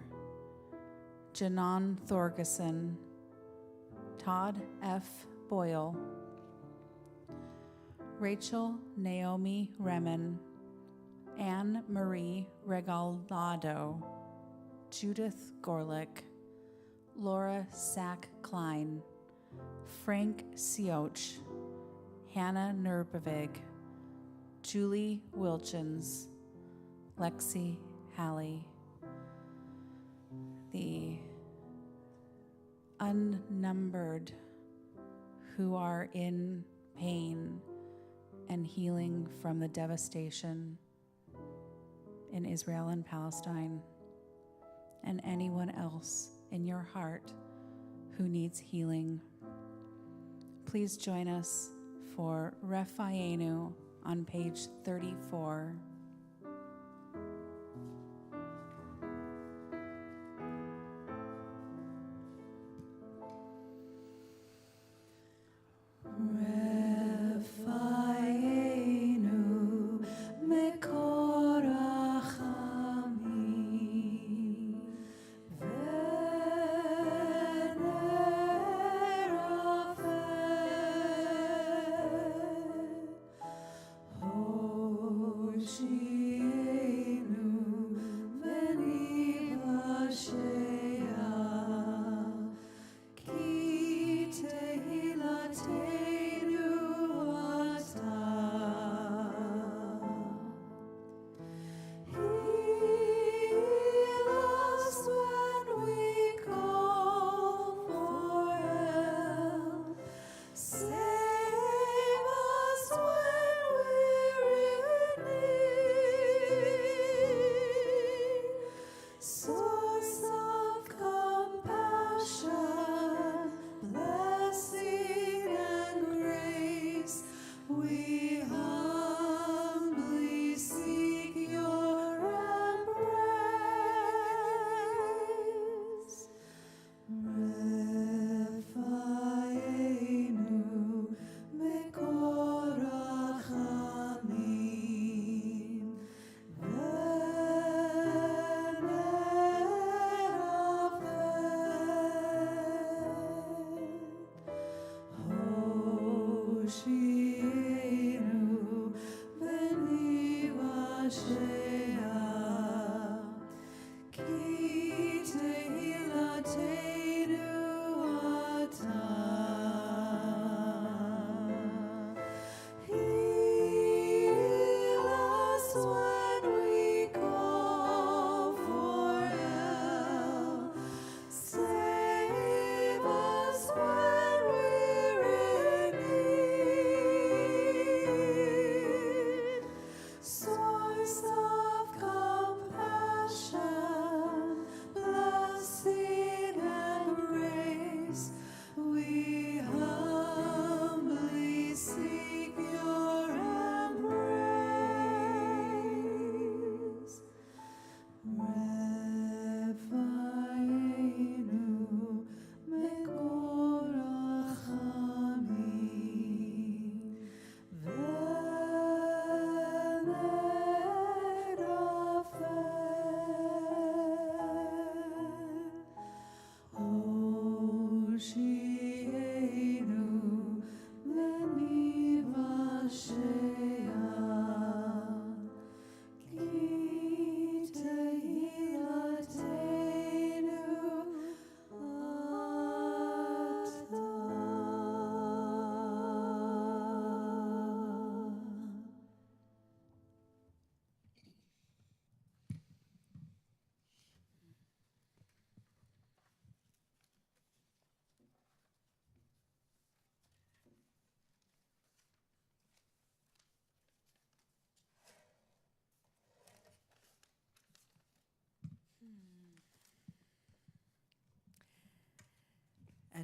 Janon Thorgeson, Todd F. Boyle, Rachel Naomi Remen, Anne Marie Regalado, Judith Gorlick, Laura Sack Klein, Frank Sioch, Hannah Nurbevig, Julie Wilchins, Lexi Halley, the unnumbered who are in pain and healing from the devastation in Israel and Palestine, and anyone else in your heart who needs healing. Please join us for Refayenu on page 34. Refayenu mekor rachamim v'nerafet hoshi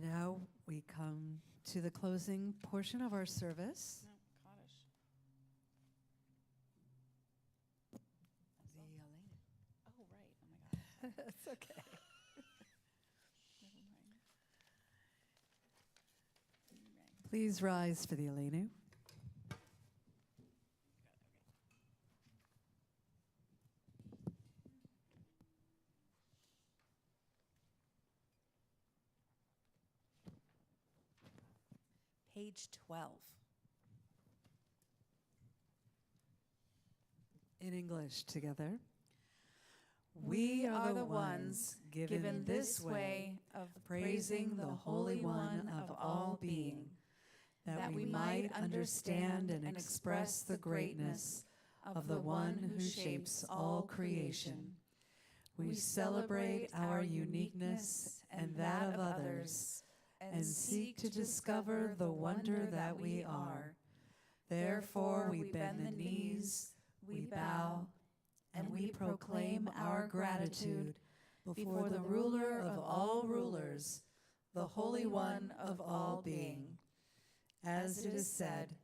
And now we come to the closing portion of our service. No, Kaddish. The Elena. Oh, right. Oh, my God. That's okay. Never mind. Right. Please rise for the Elena. Page 12. In English together. We are the ones given this way of praising the Holy One of all being, that we might understand and express the greatness of the one who shapes all creation. We celebrate our uniqueness and that of others, and seek to discover the wonder that we are. Therefore we bend the knees, we bow, and we proclaim our gratitude before the ruler of all rulers, the Holy One of all being. As it is said,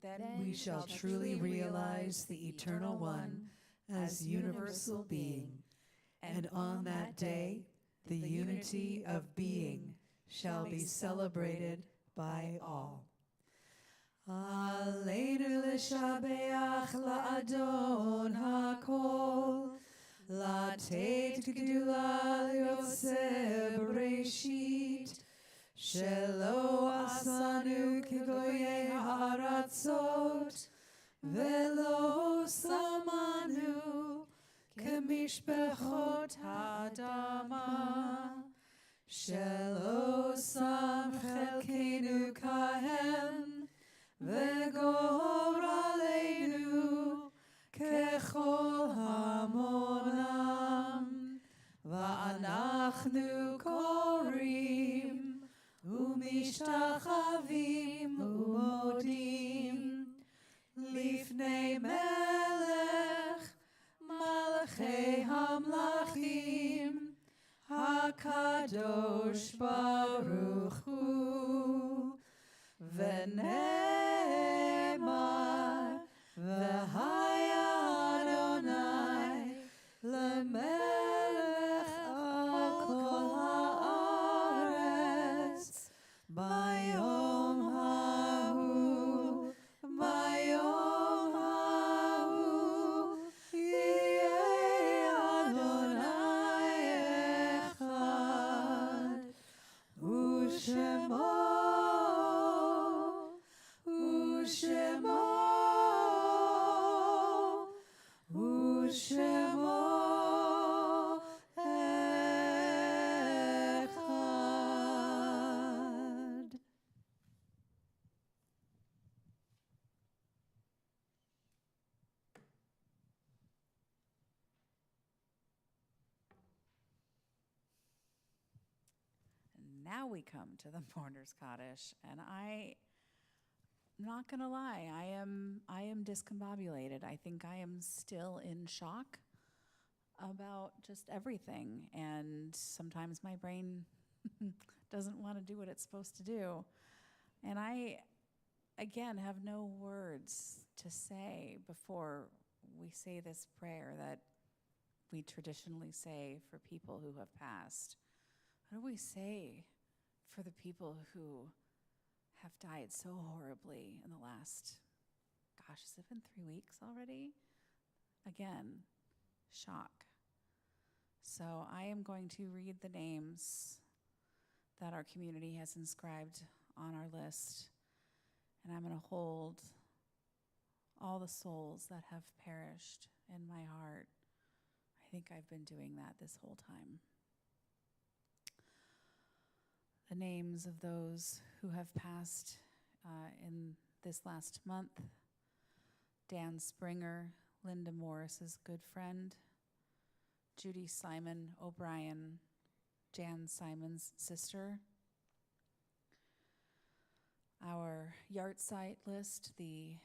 then we shall truly realize the Eternal One as universal being, and on that day the unity of being shall be celebrated by all. Aleinu l'shabeach la'adon ha'kol, la'tet gdula li'oseh b'reshit, shelo asanu k'goyei ha'aratzot, velo samanu k'mishpechot ha'adama, shelo sam chelkeinu kahem, וגור עלינו ככל המונם, ואנחנו קוראים ומשתחווים ומודים לפני מלך מלכי המלכים הקדוש ברוך הוא. ונאמר והיה אדוני למלך על כל הארץ ביום ההוא, ביום ההוא יהיה אדוני אחד ושמו Now we come to the Mourner's Kaddish, and I'm not gonna lie, I am discombobulated. I think I am still in shock about just everything, and sometimes my brain doesn't want to do what it's supposed to do. And I, again, have no words to say before we say this prayer that we traditionally say for people who have passed. What do we say for the people who have died so horribly in the last, gosh, has it been 3 weeks already? Again, shock. So I am going to read the names that our community has inscribed on our list, and I'm going to hold all the souls that have perished in my heart. I think I've been doing that this whole time. The names of those who have passed in this last month: Dan Springer, Linda Morris's good friend; Judy Simon O'Brien, Jan Simon's sister. Our yahrzeit list, the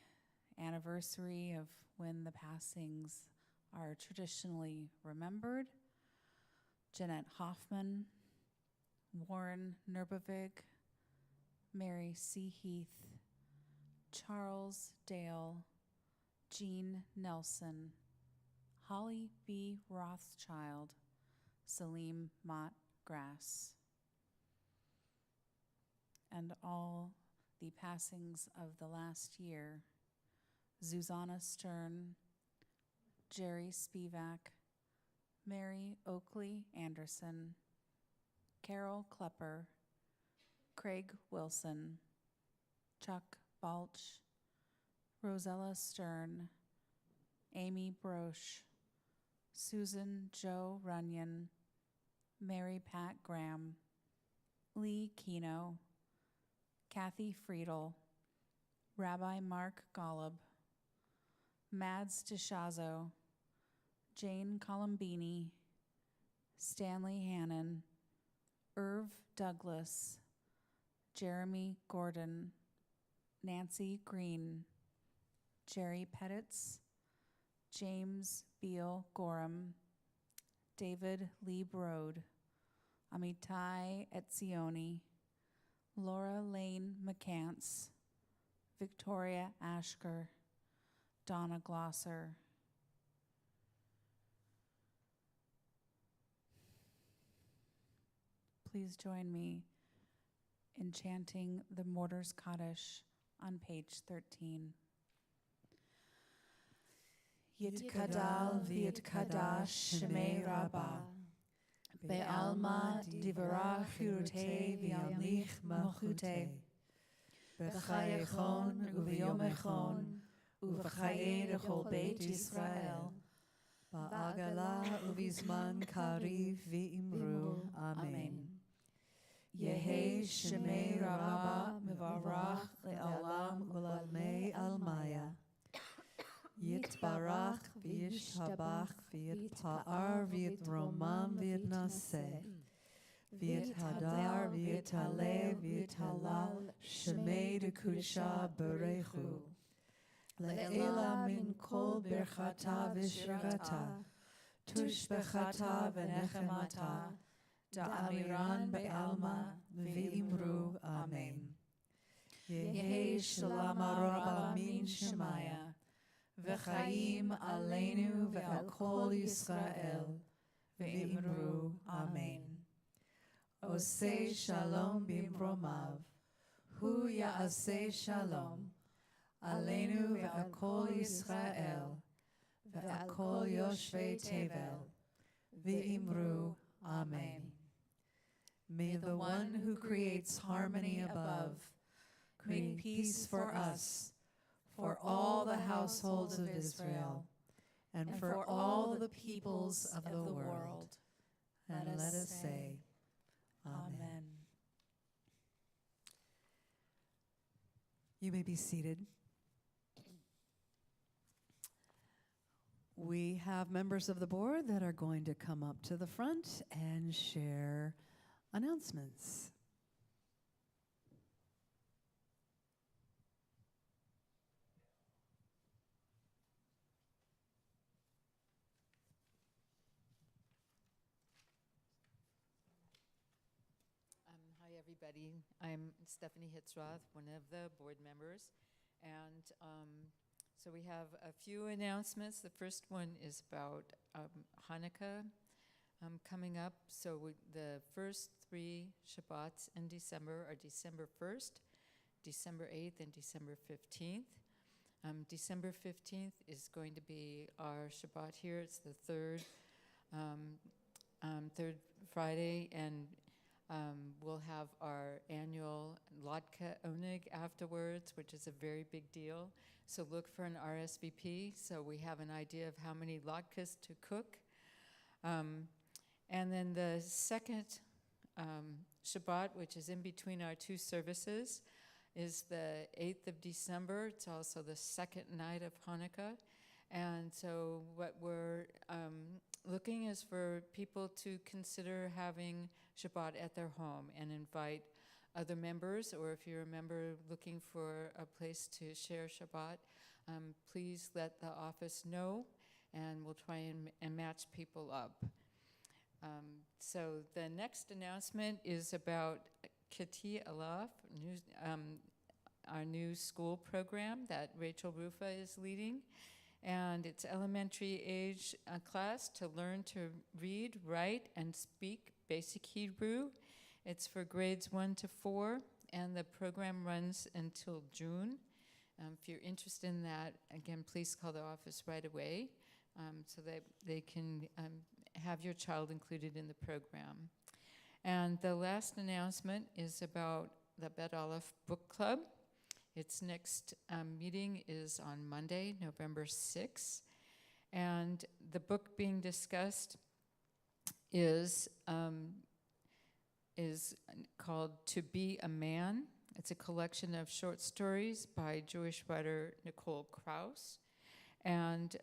anniversary of when the passings are traditionally remembered: Jeanette Hoffman, Warren Nurbavig, Mary C. Heath, Charles Dale, Jean Nelson, Holly B. Rothschild, Salim Mott Grass, and all the passings of the last year: Zuzana Stern, Jerry Spivak, Mary Oakley Anderson, Carol Klepper, Craig Wilson, Chuck Balch, Rosella Stern, Amy Broche, Susan Jo Runyon, Mary Pat Graham, Lee Keno, Kathy Friedel, Rabbi Mark Golub, Mads DeShazo, Jane Colombini, Stanley Hannon, Irv Douglas, Jeremy Gordon, Nancy Green, Jerry Pettitz, James Beal Gorham, David Lee Brode, Amitai Etzioni, Laura Lane McCants, Victoria Ashker, Donna Glosser. Please join me in chanting the Mortar's Kaddish on page 13. Yitkadal v'yitkadash shemei Rabbah, be'alma divarach chirutei v'yamlich malchutei, b'chayechon u'v'yomechon u'v'chayei l'chol beit Yisrael, ba'agala uvizman kariv v'imru. Amen. Yehei shemei Rabbah mevarach le'olam u'lalmei almaya. Yitbarach v'yishtabach v'yitpa'ar v'yitromam v'yitnaseh. V'yithadar v'yitaleh v'yitalal shemei dekudisha berechu. Le'ela min kol birchata v'shirata. Tushbechata v'nechemata. Da'amiran be'alma v'imru. Amen. Yehei shalom araba min shemaya. V'chaim aleinu ve'al kol Yisrael. V'imru. Amen. Osei shalom bimromav. Hu ya'aseh shalom. Aleinu ve'al kol Yisrael. Ve'al kol yoshvei tevel. V'imru. Amen. May the one who creates harmony above create peace for us, for all the households of Israel, and for all the peoples of the world. And let us say, Amen. You may be seated. We have members of the board that are going to come up to the front and share announcements. Hi, everybody. I'm Stephanie Hitzroth, one of the board members. And so we have a few announcements. The first one is about Hanukkah coming up. So the first 3 Shabbats in December are December 1st, December 8th, and December 15th. December 15th is going to be our Shabbat here. It's the third Friday, and we'll have our annual Latke Oneg afterwards, which is a very big deal. So look for an RSVP so we have an idea of how many latkes to cook. And then the second Shabbat, which is in between our 2 services, is the 8th of December. It's also the second night of Hanukkah. And so what we're looking is for people to consider having Shabbat at their home and invite other members, or if you're a member looking for a place to share Shabbat, please let the office know, and we'll try and match people up. So the next announcement is about Kati Alaf, our new school program that Rachel Rufa is leading. And it's elementary age class to learn to read, write, and speak basic Hebrew. It's for grades 1 to 4, and the program runs until June. If you're interested in that, again, please call the office right away so that they can have your child included in the program. And the last announcement is about the Bet Aleph Book Club. Its next meeting is on Monday, November 6th. And the book being discussed is called To Be a Man. It's a collection of short stories by Jewish writer Nicole Krauss. And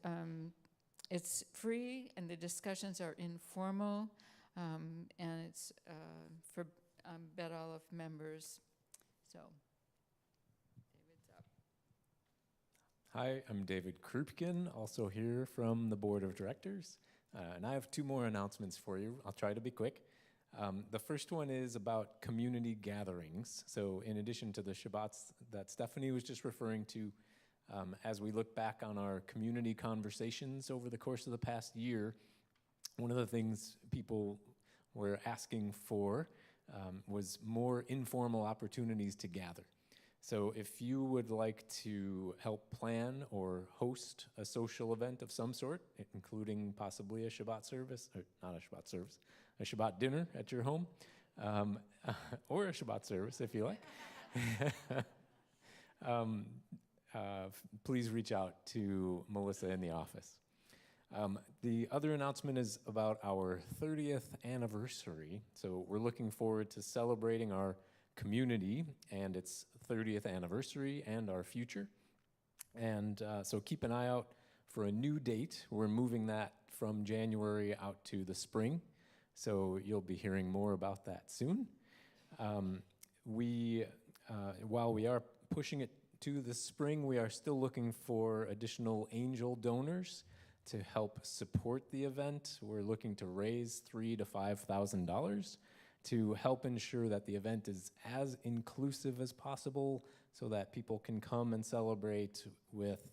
it's free, and the discussions are informal, and it's for Bet Aleph members. So, David's up. Hi, I'm David Krupkin, also here from the Board of Directors. And I have 2 more announcements for you. I'll try to be quick. The first one is about community gatherings. So in addition to the Shabbats that Stephanie was just referring to, as we look back on our community conversations over the course of the past year, one of the things people were asking for was more informal opportunities to gather. So if you would like to help plan or host a social event of some sort, including possibly a Shabbat service, or not a Shabbat service, a Shabbat dinner at your home, or a Shabbat service if you like, please reach out to Melissa in the office. The other announcement is about our 30th anniversary. So we're looking forward to celebrating our community and its 30th anniversary and our future. And so keep an eye out for a new date. We're moving that from January out to the spring. So you'll be hearing more about that soon. While we are pushing it to the spring, we are still looking for additional angel donors to help support the event. We're looking to raise $3,000 to $5,000 to help ensure that the event is as inclusive as possible so that people can come and celebrate with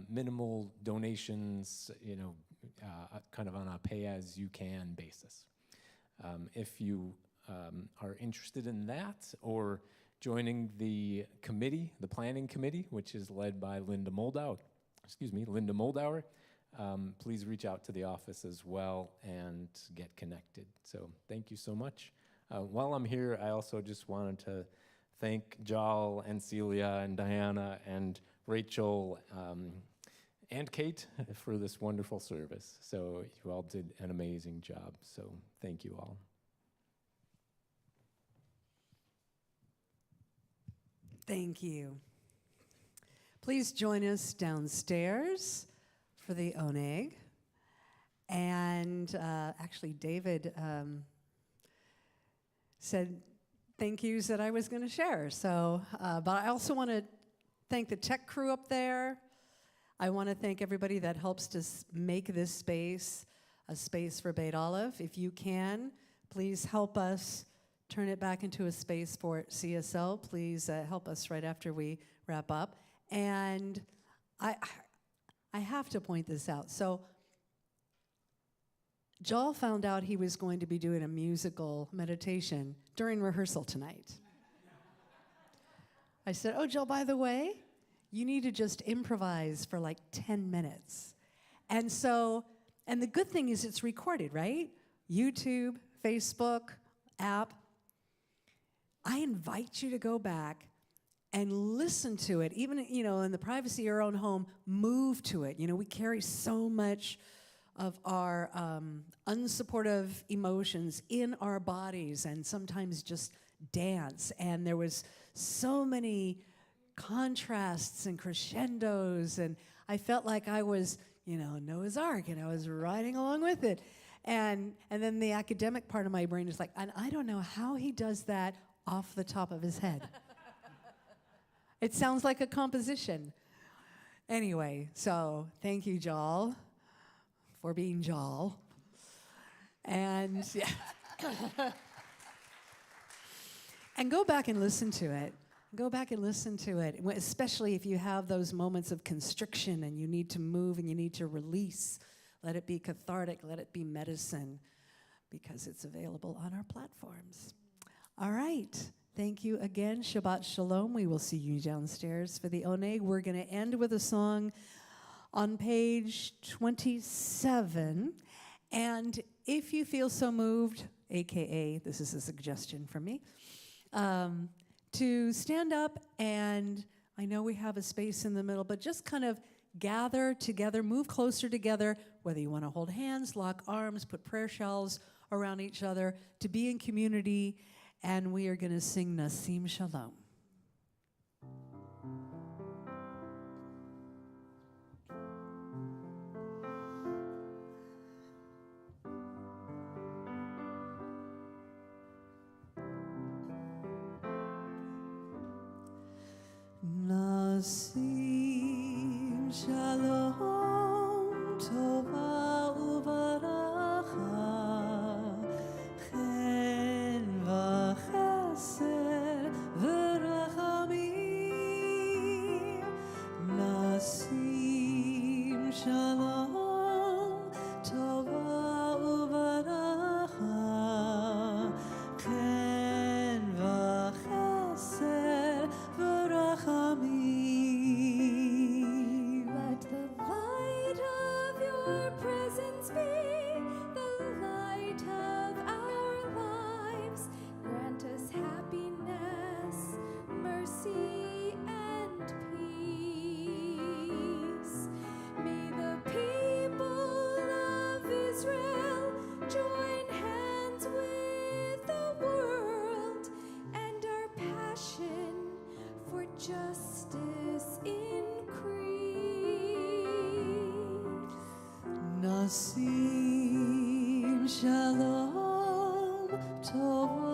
minimal donations, kind of on a pay-as-you-can basis. If you are interested in that or joining the committee, the planning committee, which is led by Linda Moldauer, please reach out to the office as well and get connected. So thank you so much. While I'm here, I also just wanted to thank Jal and Celia and Diana and Rachel and Kate for this wonderful service. So you all did an amazing job. So thank you all. Thank you. Please join us downstairs for the oneg. And actually, David said thank yous that I was going to share. So, but I also want to thank the tech crew up there. I want to thank everybody that helps to make this space a space for Beit Aleph. If you can, please help us turn it back into a space for CSL. Please help us right after we wrap up. And I have to point this out. So Joel found out he was going to be doing a musical meditation during rehearsal tonight. I said, oh, Joel, by the way, you need to just improvise for like 10 minutes. And the good thing is it's recorded, right? YouTube, Facebook, app. I invite you to go back and listen to it, even, in the privacy of your own home, move to it. We carry so much of our unsupportive emotions in our bodies and sometimes just dance. And there was so many contrasts and crescendos, and I felt like I was, Noah's Ark, and I was riding along with it. And then the academic part of my brain is like, and I don't know how he does that off the top of his head. It sounds like a composition. Anyway, so thank you, Jal, for being Jal. And and go back and listen to it. Go back and listen to it, especially if you have those moments of constriction and you need to move and you need to release. Let it be cathartic, let it be medicine, because it's available on our platforms. All right. Thank you again. Shabbat Shalom. We will see you downstairs for the Oneg. We're going to end with a song on page 27. And if you feel so moved, AKA, this is a suggestion from me, to stand up, and I know we have a space in the middle, but just kind of gather together, move closer together, whether you want to hold hands, lock arms, put prayer shawls around each other, to be in community, and we are going to sing Nasim Shalom. Nasim Shalom Tova Uvaracha Chen v'chesed v'rachamim Nasim Shalom Tova Uvaracha Chen v'chesed v'rachamim. Let the light of your presence be the light of our lives. Grant us happiness, mercy, and peace. May the people of Israel join hands with the world, and our passion for justice increase. Nasim Shalom Tova